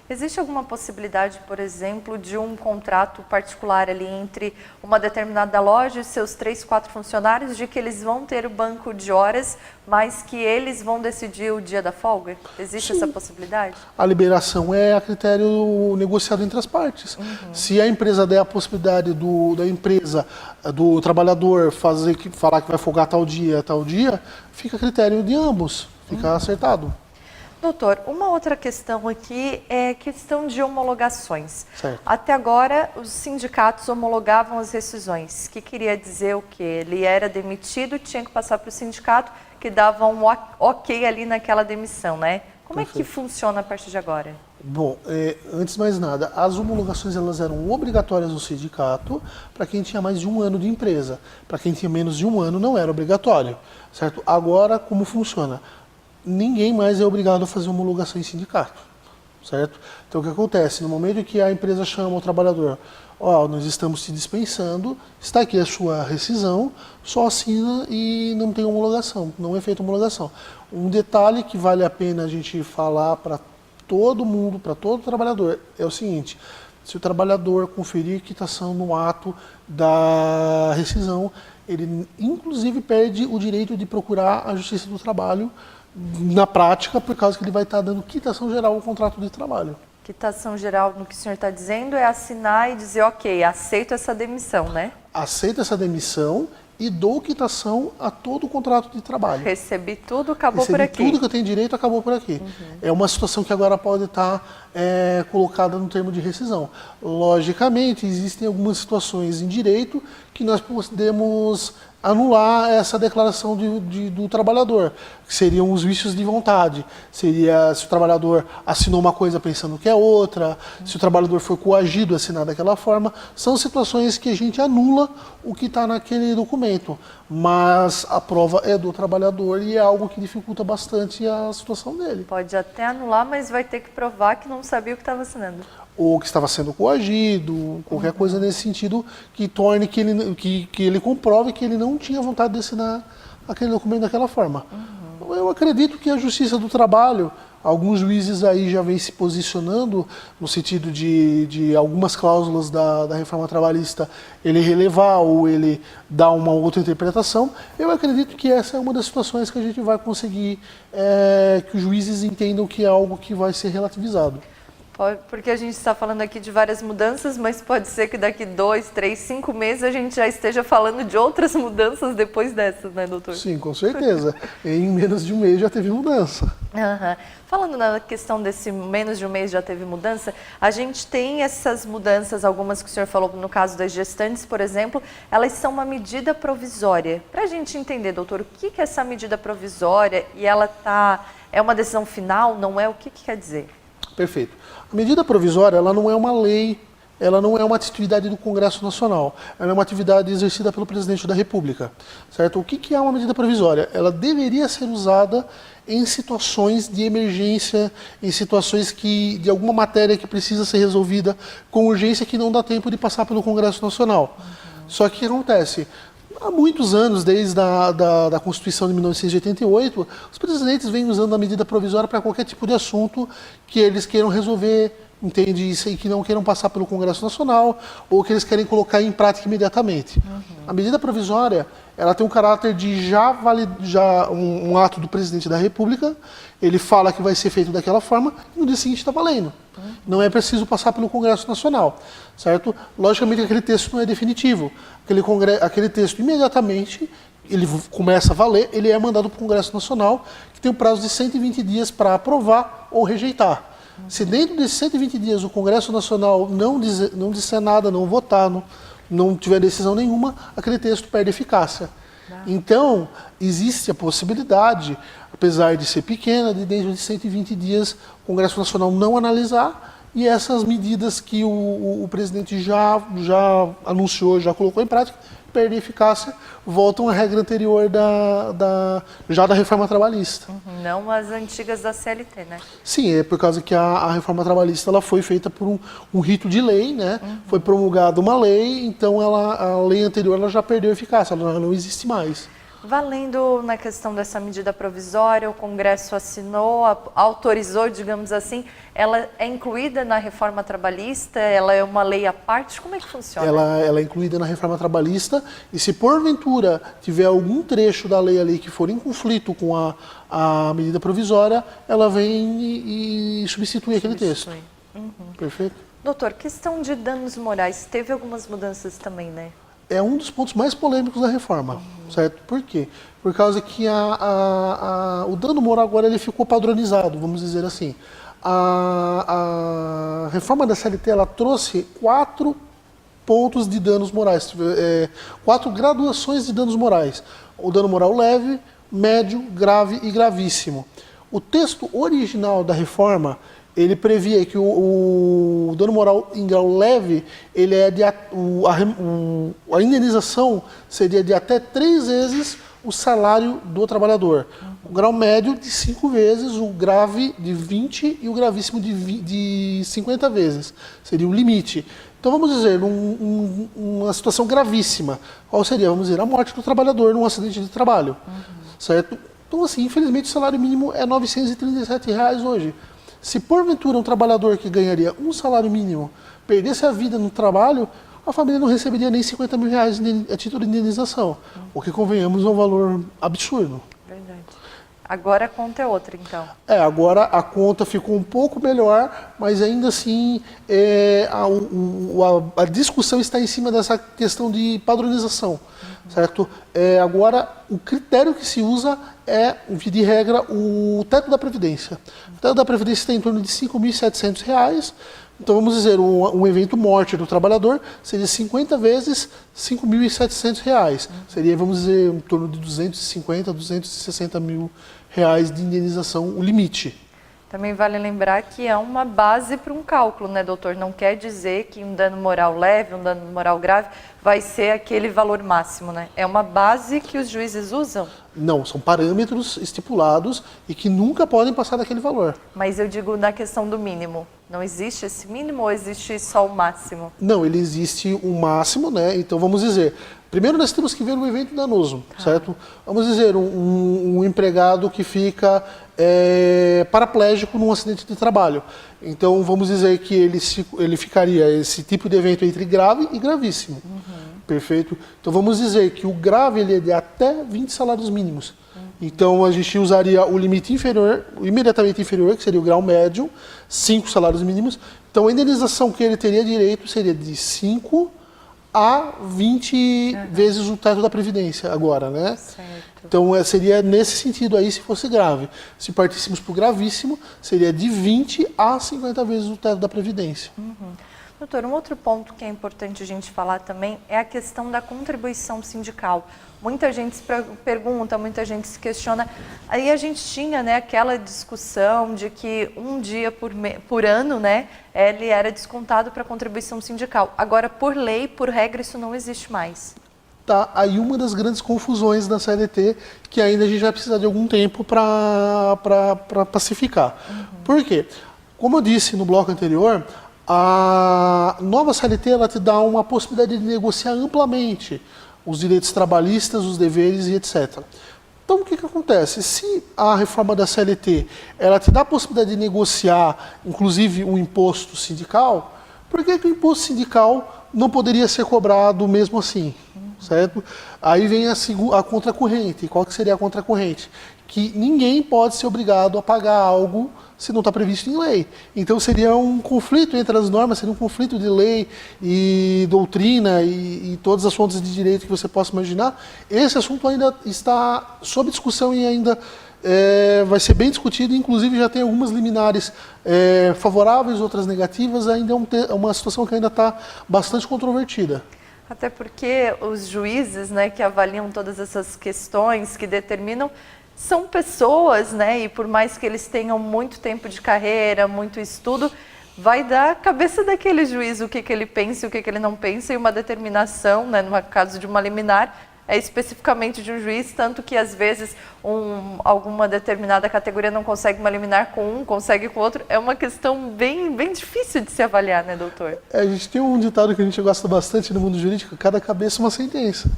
Existe alguma possibilidade, por exemplo, de um contrato particular ali entre uma determinada loja e seus 3, 4 funcionários, de que eles vão ter o banco de horas, mas que eles vão decidir o dia da folga? Existe essa possibilidade? A liberação é a critério negociado entre as partes. Se a empresa der a possibilidade do trabalhador falar que vai folgar tal dia, fica a critério de ambos, fica acertado. Doutor, uma outra questão aqui é questão de homologações. Certo. Até agora, os sindicatos homologavam as rescisões, que queria dizer o quê? Ele era demitido, tinha que passar para o sindicato, que dava um ok ali naquela demissão, né? Como é que funciona a partir de agora? Bom, antes de mais nada, as homologações elas eram obrigatórias no sindicato para quem tinha mais de 1 ano de empresa. Para quem tinha menos de 1 ano não era obrigatório, certo? Agora, como funciona? Ninguém mais é obrigado a fazer homologação em sindicato, certo? Então, o que acontece? No momento que a empresa chama o trabalhador, nós estamos te dispensando, está aqui a sua rescisão, só assina e não tem homologação, não é feita homologação. Um detalhe que vale a pena a gente falar para todo mundo, para todo trabalhador, é o seguinte: se o trabalhador conferir quitação no ato da rescisão, ele inclusive perde o direito de procurar a Justiça do Trabalho na prática, por causa que ele vai estar dando quitação geral ao contrato de trabalho. Quitação geral, no que o senhor está dizendo, é assinar e dizer, ok, aceito essa demissão, né? Aceito essa demissão e dou quitação a todo o contrato de trabalho. Recebi tudo, acabou por aqui. Tudo que eu tenho direito, acabou por aqui. É uma situação que agora pode estar colocada no termo de rescisão. Logicamente, existem algumas situações em direito que nós podemos anular essa declaração do trabalhador, que seriam os vícios de vontade. Seria se o trabalhador assinou uma coisa pensando que é outra, se o trabalhador foi coagido a assinar daquela forma. São situações que a gente anula o que está naquele documento, mas a prova é do trabalhador e é algo que dificulta bastante a situação dele. Pode até anular, mas vai ter que provar que não sabia o que estava assinando. Ou que estava sendo coagido, qualquer coisa nesse sentido que torne que ele comprove que ele não tinha vontade de assinar aquele documento daquela forma. Eu acredito que a Justiça do Trabalho, alguns juízes aí já vêm se posicionando no sentido de algumas cláusulas da reforma trabalhista ele relevar ou ele dar uma outra interpretação. Eu acredito que essa é uma das situações que a gente vai conseguir que os juízes entendam que é algo que vai ser relativizado. Porque a gente está falando aqui de várias mudanças, mas pode ser que daqui 2, 3, 5 meses a gente já esteja falando de outras mudanças depois dessas, né, doutor? Sim, com certeza. Em menos de um mês já teve mudança. Falando na questão desse menos de um mês já teve mudança, a gente tem essas mudanças, algumas que o senhor falou no caso das gestantes, por exemplo, elas são uma medida provisória. Para a gente entender, doutor, o que é essa medida provisória e ela é uma decisão final, não é? O que quer dizer? Perfeito. A medida provisória, ela não é uma lei, ela não é uma atividade do Congresso Nacional, ela é uma atividade exercida pelo Presidente da República, certo? O que é uma medida provisória? Ela deveria ser usada em situações de emergência, em situações de alguma matéria que precisa ser resolvida com urgência que não dá tempo de passar pelo Congresso Nacional. Só que o que acontece? Há muitos anos, desde a Constituição de 1988, os presidentes vêm usando a medida provisória para qualquer tipo de assunto que eles queiram resolver entende isso e que não queiram passar pelo Congresso Nacional ou que eles querem colocar em prática imediatamente. A medida provisória, ela tem um caráter de um ato do presidente da República, ele fala que vai ser feito daquela forma e no dia seguinte está valendo. Não é preciso passar pelo Congresso Nacional, certo? Logicamente aquele texto não é definitivo. Aquele texto imediatamente, ele começa a valer, ele é mandado para o Congresso Nacional, que tem um prazo de 120 dias para aprovar ou rejeitar. Se dentro desses 120 dias o Congresso Nacional não disser nada, não votar, não tiver decisão nenhuma, aquele texto perde eficácia. Então, existe a possibilidade, apesar de ser pequena, de dentro de 120 dias o Congresso Nacional não analisar e essas medidas que o presidente já anunciou, já colocou em prática, perdem eficácia, voltam à regra anterior já da reforma trabalhista. Não as antigas da CLT, né? Sim, é por causa que a reforma trabalhista ela foi feita por um rito de lei, né? Foi promulgada uma lei, então a lei anterior ela já perdeu eficácia, ela não existe mais. Valendo na questão dessa medida provisória, o Congresso assinou, autorizou, digamos assim, ela é incluída na reforma trabalhista? Ela é uma lei à parte? Como é que funciona? Ela é incluída na reforma trabalhista e se porventura tiver algum trecho da lei ali que for em conflito com a medida provisória, ela vem e substitui aquele texto. Perfeito? Doutor, questão de danos morais, teve algumas mudanças também, né? É um dos pontos mais polêmicos da reforma, certo? Por quê? Por causa que o dano moral agora ele ficou padronizado, vamos dizer assim. A reforma da CLT ela trouxe 4 pontos de danos morais, 4 graduações de danos morais. O dano moral leve, médio, grave e gravíssimo. O texto original da reforma ele previa que o dano moral em grau leve, ele a indenização seria de até 3 vezes o salário do trabalhador. O grau médio de 5 vezes, o grave de 20 e o gravíssimo de 50 vezes. Seria o limite. Então vamos dizer, uma situação gravíssima. Qual seria? Vamos dizer, a morte do trabalhador num acidente de trabalho. Certo? Então assim, infelizmente o salário mínimo é R$ 937 hoje. Se porventura um trabalhador que ganharia um salário mínimo perdesse a vida no trabalho, a família não receberia nem R$50 mil a título de indenização. O que, convenhamos, é um valor absurdo. Verdade. Agora a conta é outra, então. Agora a conta ficou um pouco melhor, mas ainda assim a discussão está em cima dessa questão de padronização. Certo? Agora, o critério que se usa é, de regra, o teto da Previdência. O teto da Previdência está em torno de R$ 5.700. Então, vamos dizer, um evento morte do trabalhador seria 50 vezes R$ 5.700. Seria, vamos dizer, em torno de 250, 260 mil reais de indenização, o limite. Também vale lembrar que é uma base para um cálculo, né, doutor? Não quer dizer que um dano moral leve, um dano moral grave, vai ser aquele valor máximo, né? É uma base que os juízes usam? Não, são parâmetros estipulados e que nunca podem passar daquele valor. Mas eu digo na questão do mínimo. Não existe esse mínimo ou existe só o máximo? Não, ele existe um máximo, né? Então vamos dizer, primeiro nós temos que ver o evento danoso, certo? Vamos dizer, um empregado que fica paraplégico num acidente de trabalho. Então vamos dizer que ele ficaria esse tipo de evento entre grave e gravíssimo. Perfeito? Então vamos dizer que o grave ele é de até 20 salários mínimos. Então a gente usaria o limite inferior, imediatamente inferior, que seria o grau médio, 5 salários mínimos. Então a indenização que ele teria direito seria de 5 a 20 vezes o teto da Previdência agora, né? Certo. Então seria nesse sentido aí se fosse grave. Se partíssemos para o gravíssimo, seria de 20 a 50 vezes o teto da Previdência. Doutor, um outro ponto que é importante a gente falar também é a questão da contribuição sindical. Muita gente se pergunta, muita gente se questiona. Aí a gente tinha, né, aquela discussão de que um dia por ano, né, ele era descontado para contribuição sindical. Agora, por lei, por regra, isso não existe mais. Tá aí uma das grandes confusões da CLT, que ainda a gente vai precisar de algum tempo para pacificar. Por quê? Como eu disse no bloco anterior, a nova CLT ela te dá uma possibilidade de negociar amplamente os direitos trabalhistas, os deveres e etc. Então, o que acontece? Se a reforma da CLT ela te dá a possibilidade de negociar, inclusive, um imposto sindical, por que o imposto sindical não poderia ser cobrado mesmo assim? Certo? Aí vem a contracorrente. Qual que seria a contracorrente? Que ninguém pode ser obrigado a pagar algo se não está previsto em lei. Então seria um conflito entre as normas, seria um conflito de lei e doutrina e todas as fontes de direito que você possa imaginar. Esse assunto ainda está sob discussão e ainda vai ser bem discutido, inclusive já tem algumas liminares favoráveis, outras negativas, ainda é uma situação que ainda está bastante controvertida. Até porque os juízes, né, que avaliam todas essas questões, que determinam, são pessoas, né, e por mais que eles tenham muito tempo de carreira, muito estudo, vai da cabeça daquele juiz o que ele pensa e o que ele não pensa, e uma determinação, né, no caso de uma liminar, é especificamente de um juiz, tanto que às vezes alguma determinada categoria não consegue uma liminar com um, consegue com outro. É uma questão bem difícil de se avaliar, né, doutor? A gente tem um ditado que a gente gosta bastante no mundo jurídico: cada cabeça uma sentença.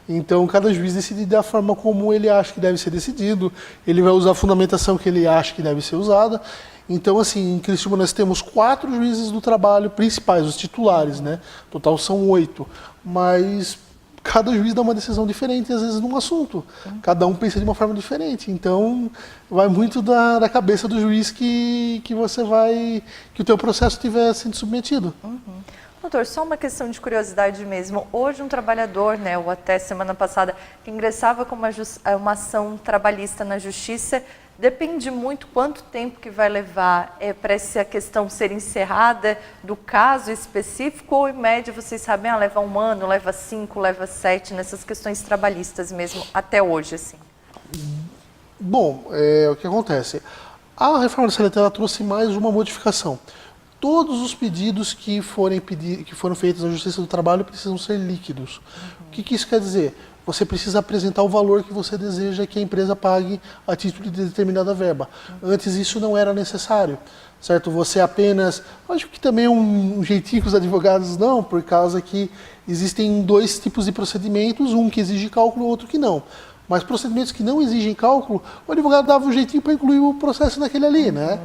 Então, cada juiz decide da forma como ele acha que deve ser decidido, ele vai usar a fundamentação que ele acha que deve ser usada. Então, assim, em Criciúma nós temos 4 juízes do trabalho principais, os titulares, né? Total são 8, mas cada juiz dá uma decisão diferente, às vezes, num assunto. Cada um pensa de uma forma diferente. Então, vai muito da cabeça do juiz que o teu processo estiver sendo submetido. Doutor, só uma questão de curiosidade mesmo. Hoje um trabalhador, né, ou até semana passada, que ingressava com uma ação trabalhista na justiça, depende muito quanto tempo que vai levar para essa questão ser encerrada do caso específico, ou em média vocês sabem, leva 1 ano, leva 5, leva 7, nessas questões trabalhistas mesmo, até hoje, assim? Bom, o que acontece? A reforma da CLT ela trouxe mais uma modificação. Todos os pedidos que foram feitos à Justiça do Trabalho precisam ser líquidos. O que isso quer dizer? Você precisa apresentar o valor que você deseja que a empresa pague a título de determinada verba. Antes isso não era necessário, certo? Você apenas... Acho que também é um jeitinho que os advogados dão, por causa que existem 2 tipos de procedimentos, um que exige cálculo e outro que não. Mas procedimentos que não exigem cálculo, o advogado dava um jeitinho para incluir o processo naquele ali, né?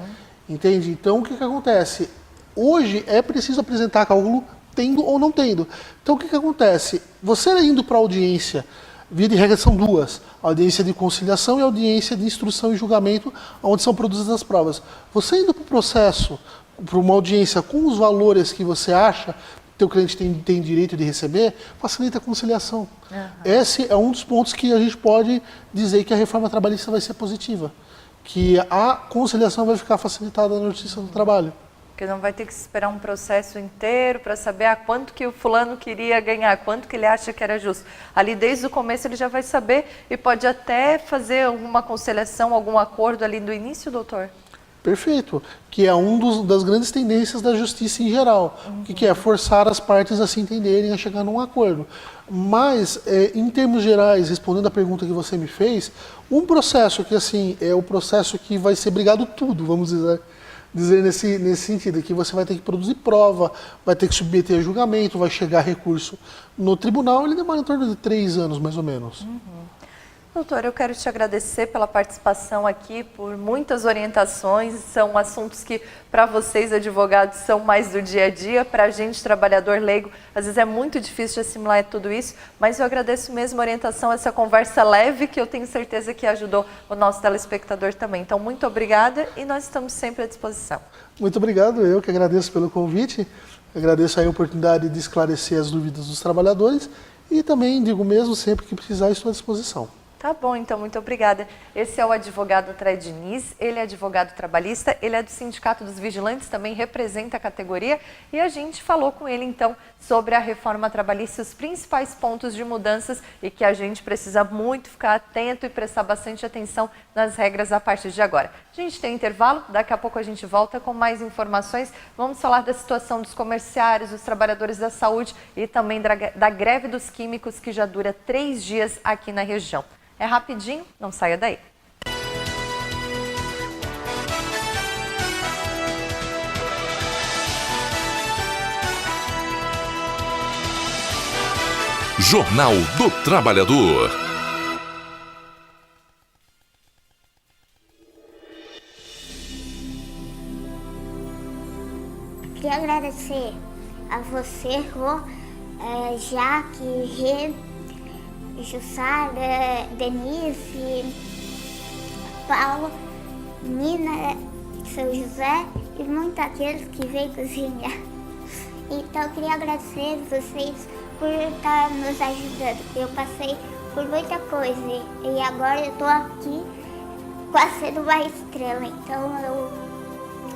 Entende? Então, o que acontece? Hoje é preciso apresentar cálculo tendo ou não tendo. Então, o que acontece? Você indo para a audiência, via de regra são 2, a audiência de conciliação e a audiência de instrução e julgamento, onde são produzidas as provas. Você indo para o processo, para uma audiência com os valores que você acha que teu cliente tem direito de receber, facilita a conciliação. Esse é um dos pontos que a gente pode dizer que a reforma trabalhista vai ser positiva, que a conciliação vai ficar facilitada na Justiça do Trabalho. Porque não vai ter que esperar um processo inteiro para saber quanto que o fulano queria ganhar, quanto que ele acha que era justo. Ali desde o começo ele já vai saber e pode até fazer alguma conciliação, algum acordo ali do início, doutor? Perfeito, que é das grandes tendências da justiça em geral, que é forçar as partes a se entenderem, a chegar num acordo. Mas, em termos gerais, respondendo a pergunta que você me fez, um processo que assim é o processo que vai ser brigado tudo, vamos dizer nesse sentido, que você vai ter que produzir prova, vai ter que submeter a julgamento, vai chegar recurso no tribunal, ele demora em torno de 3 anos, mais ou menos. Doutor, eu quero te agradecer pela participação aqui, por muitas orientações. São assuntos que, para vocês, advogados, são mais do dia a dia. Para a gente, trabalhador leigo, às vezes é muito difícil de assimilar tudo isso. Mas eu agradeço mesmo a orientação, essa conversa leve, que eu tenho certeza que ajudou o nosso telespectador também. Então, muito obrigada e nós estamos sempre à disposição. Muito obrigado, eu que agradeço pelo convite. Agradeço a oportunidade de esclarecer as dúvidas dos trabalhadores e também, digo mesmo, sempre que precisar, estou à disposição. Tá bom, então, muito obrigada. Esse é o advogado André Diniz, ele é advogado trabalhista, ele é do Sindicato dos Vigilantes, também representa a categoria, e a gente falou com ele, então, sobre a reforma trabalhista, os principais pontos de mudanças e que a gente precisa muito ficar atento e prestar bastante atenção nas regras a partir de agora. A gente tem intervalo, daqui a pouco a gente volta com mais informações. Vamos falar da situação dos comerciários, dos trabalhadores da saúde e também da greve dos químicos, que já dura 3 dias aqui na região. É rapidinho, não saia daí. Jornal do Trabalhador. agradecer a você, Rô, Jaque, Rê, Jussara, Denise, Paulo, Nina, São José e muitos aqueles que veio cozinhar. Então eu queria agradecer vocês por estar nos ajudando. Eu passei por muita coisa e agora eu estou aqui quase sendo uma estrela. Então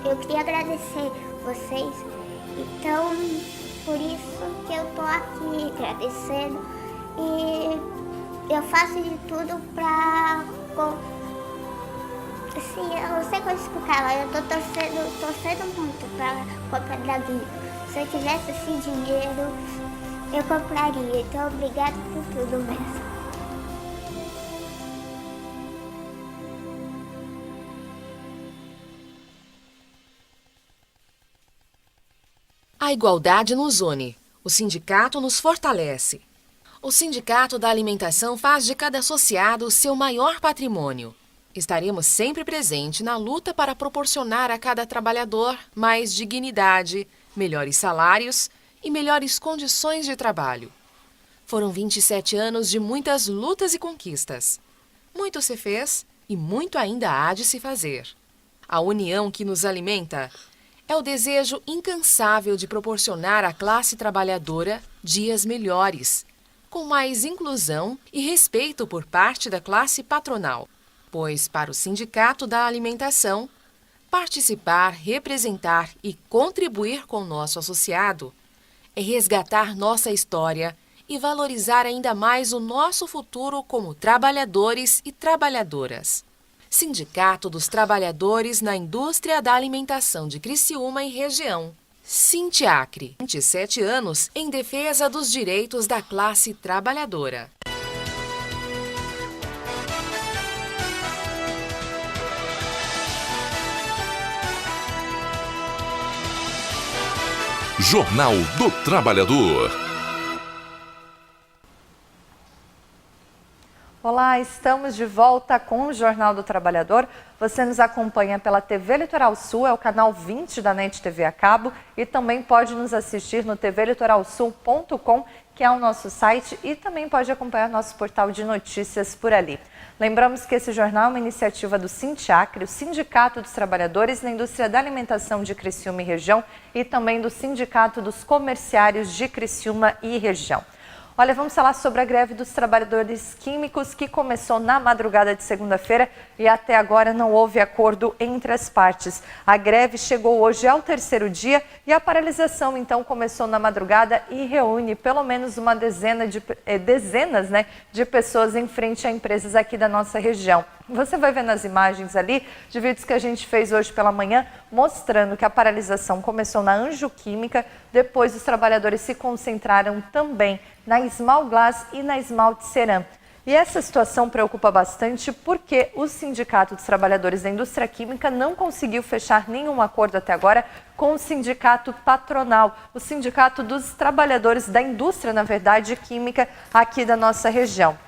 eu queria agradecer vocês. Então por isso que eu estou aqui agradecendo e eu faço de tudo para... Assim, eu não sei como explicar, mas eu tô torcendo muito para comprar Draguinho. Se eu tivesse esse dinheiro, eu compraria. Então, obrigada por tudo mesmo. A igualdade nos une. O sindicato nos fortalece. O Sindicato da Alimentação faz de cada associado o seu maior patrimônio. Estaremos sempre presentes na luta para proporcionar a cada trabalhador mais dignidade, melhores salários e melhores condições de trabalho. Foram 27 anos de muitas lutas e conquistas. Muito se fez e muito ainda há de se fazer. A união que nos alimenta é o desejo incansável de proporcionar à classe trabalhadora dias melhores, com mais inclusão e respeito por parte da classe patronal. Pois, para o Sindicato da Alimentação, participar, representar e contribuir com o nosso associado é resgatar nossa história e valorizar ainda mais o nosso futuro como trabalhadores e trabalhadoras. Sindicato dos Trabalhadores na Indústria da Alimentação de Criciúma e Região. Sindiacre, 27 anos em defesa dos direitos da classe trabalhadora. Jornal do Trabalhador. Olá, estamos de volta com o Jornal do Trabalhador. Você nos acompanha pela TV Litoral Sul, é o canal 20 da NET TV a cabo, e também pode nos assistir no tvlitoralsul.com, que é o nosso site, e também pode acompanhar nosso portal de notícias por ali. Lembramos que esse jornal é uma iniciativa do Sindiacre, o Sindicato dos Trabalhadores na Indústria da Alimentação de Criciúma e Região, e também do Sindicato dos Comerciários de Criciúma e Região. Olha, vamos falar sobre a greve dos trabalhadores químicos que começou na madrugada de segunda-feira e até agora não houve acordo entre as partes. A greve chegou hoje ao terceiro dia e a paralisação então começou na madrugada e reúne pelo menos uma dezenas de pessoas em frente a empresas aqui da nossa região. Você vai ver nas imagens ali de vídeos que a gente fez hoje pela manhã, mostrando que a paralisação começou na Anjo Química, depois os trabalhadores se concentraram também na Esmalglass e na Esmalte Ceram. E essa situação preocupa bastante porque o Sindicato dos Trabalhadores da Indústria Química não conseguiu fechar nenhum acordo até agora com o sindicato patronal, o Sindicato dos Trabalhadores da Indústria, na verdade, química aqui da nossa região.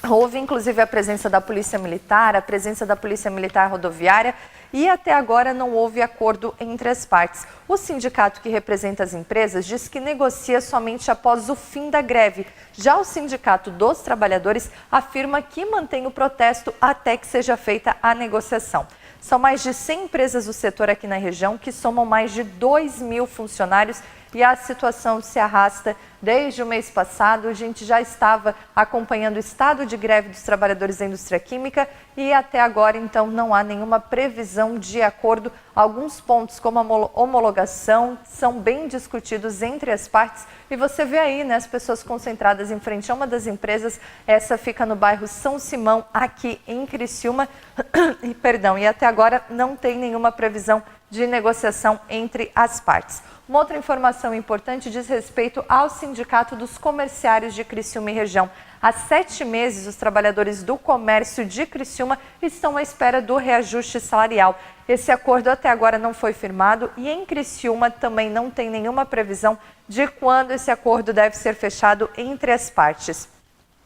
Houve, inclusive, a presença da Polícia Militar, a presença da Polícia Militar Rodoviária e até agora não houve acordo entre as partes. O sindicato que representa as empresas diz que negocia somente após o fim da greve. Já o Sindicato dos Trabalhadores afirma que mantém o protesto até que seja feita a negociação. São mais de 100 empresas do setor aqui na região que somam mais de 2.000 funcionários e a situação se arrasta desde o mês passado. A gente já estava acompanhando o estado de greve dos trabalhadores da indústria química e até agora, então, não há nenhuma previsão de acordo. Alguns pontos, como a homologação, são bem discutidos entre as partes e você vê aí, né, as pessoas concentradas em frente a uma das empresas. Essa fica no bairro São Simão, aqui em Criciúma, e até agora não tem nenhuma previsão de negociação entre as partes. Uma outra informação importante diz respeito ao Sindicato dos Comerciários de Criciúma e Região. Há 7 meses, os trabalhadores do comércio de Criciúma estão à espera do reajuste salarial. Esse acordo até agora não foi firmado e em Criciúma também não tem nenhuma previsão de quando esse acordo deve ser fechado entre as partes.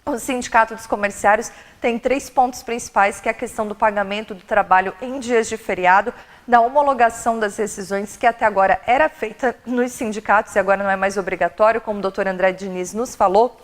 O Sindicato dos Comerciários tem 3 pontos principais, que é a questão do pagamento do trabalho em dias de feriado. da homologação das rescisões que até agora era feita nos sindicatos e agora não é mais obrigatório, como o doutor André Diniz nos falou,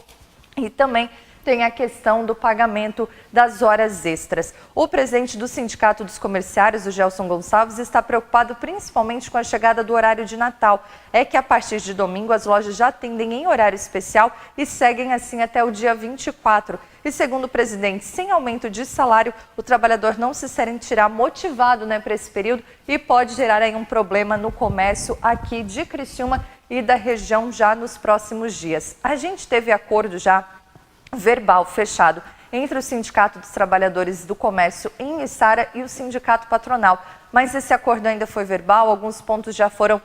e também tem a questão do pagamento das horas extras. O presidente do Sindicato dos Comerciários, o Gelson Gonçalves, está preocupado principalmente com a chegada do horário de Natal. É que a partir de domingo as lojas já atendem em horário especial e seguem assim até o dia 24. E segundo o presidente, sem aumento de salário, o trabalhador não se sentirá motivado para esse período e pode gerar aí um problema no comércio aqui de Criciúma e da região já nos próximos dias. A gente teve acordo já verbal fechado entre o Sindicato dos Trabalhadores do Comércio em Içara e o Sindicato Patronal. Mas esse acordo ainda foi verbal, alguns pontos já foram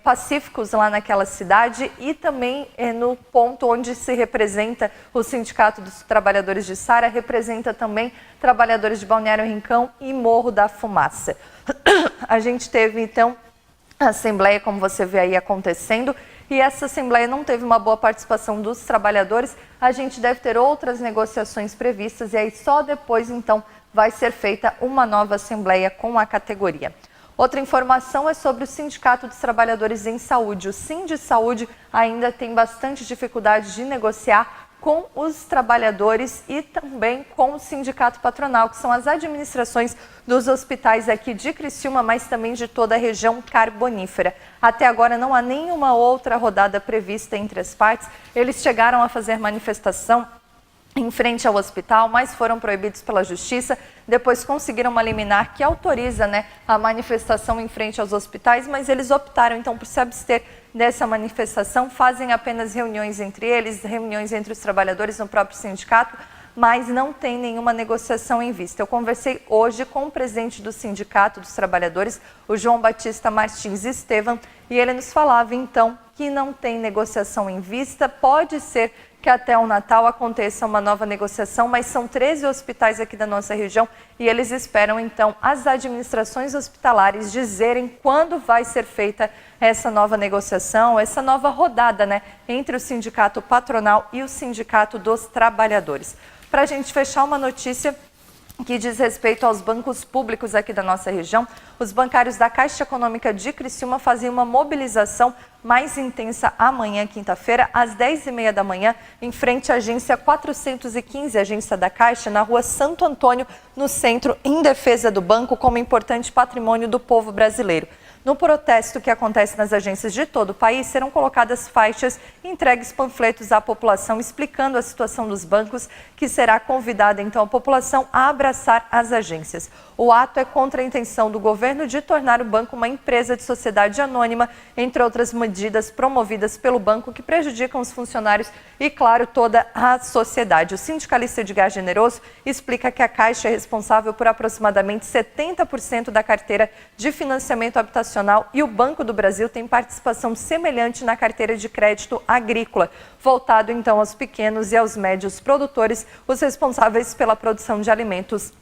pacíficos lá naquela cidade e também no ponto onde se representa o Sindicato dos Trabalhadores de Içara, representa também trabalhadores de Balneário Rincão e Morro da Fumaça. A gente teve então a assembleia, como você vê aí acontecendo, e essa assembleia não teve uma boa participação dos trabalhadores. A gente deve ter outras negociações previstas e aí só depois então vai ser feita uma nova assembleia com a categoria. Outra informação é sobre o Sindicato dos Trabalhadores em Saúde. O Sindisaúde ainda tem bastante dificuldade de negociar com os trabalhadores e também com o Sindicato Patronal, que são as administrações dos hospitais aqui de Criciúma, mas também de toda a região carbonífera. Até agora não há nenhuma outra rodada prevista entre as partes. Eles chegaram a fazer manifestação em frente ao hospital, mas foram proibidos pela Justiça. Depois conseguiram uma liminar que autoriza a manifestação em frente aos hospitais, mas eles optaram então por se abster dessa manifestação, fazem apenas reuniões entre eles, reuniões entre os trabalhadores no próprio sindicato, mas não tem nenhuma negociação em vista. Eu conversei hoje com o presidente do Sindicato dos Trabalhadores, o João Batista Martins Estevam, e ele nos falava então que não tem negociação em vista. Pode ser que até o Natal aconteça uma nova negociação, mas são 13 hospitais aqui da nossa região e eles esperam então as administrações hospitalares dizerem quando vai ser feita essa nova negociação, essa nova rodada entre o Sindicato Patronal e o Sindicato dos Trabalhadores. Para a gente fechar, uma notícia que diz respeito aos bancos públicos aqui da nossa região. Os bancários da Caixa Econômica de Criciúma faziam uma mobilização mais intensa amanhã, quinta-feira, às 10h30 da manhã, em frente à agência 415, agência da Caixa, na rua Santo Antônio, no centro, em defesa do banco como importante patrimônio do povo brasileiro. No protesto que acontece nas agências de todo o país, serão colocadas faixas e entregues panfletos à população explicando a situação dos bancos, que será convidada então a população a abraçar as agências. O ato é contra a intenção do governo de tornar o banco uma empresa de sociedade anônima, entre outras medidas promovidas pelo banco que prejudicam os funcionários e, claro, toda a sociedade. O sindicalista Edgar Generoso explica que a Caixa é responsável por aproximadamente 70% da carteira de financiamento habitacional e o Banco do Brasil tem participação semelhante na carteira de crédito agrícola, voltado então aos pequenos e aos médios produtores, os responsáveis pela produção de alimentos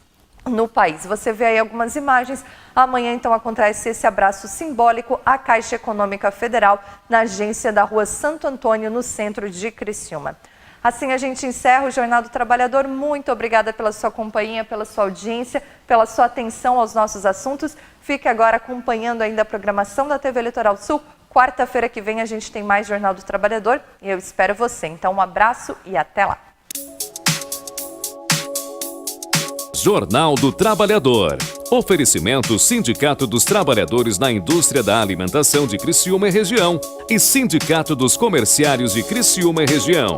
no país. Você vê aí algumas imagens. Amanhã então acontece esse abraço simbólico à Caixa Econômica Federal na agência da rua Santo Antônio, no centro de Criciúma. Assim a gente encerra o Jornal do Trabalhador. Muito obrigada pela sua companhia, pela sua audiência, pela sua atenção aos nossos assuntos. Fique agora acompanhando ainda a programação da TV Litoral Sul. Quarta-feira que vem a gente tem mais Jornal do Trabalhador e eu espero você. Então um abraço e até lá. Jornal do Trabalhador. Oferecimento Sindicato dos Trabalhadores na Indústria da Alimentação de Criciúma e Região e Sindicato dos Comerciários de Criciúma e Região.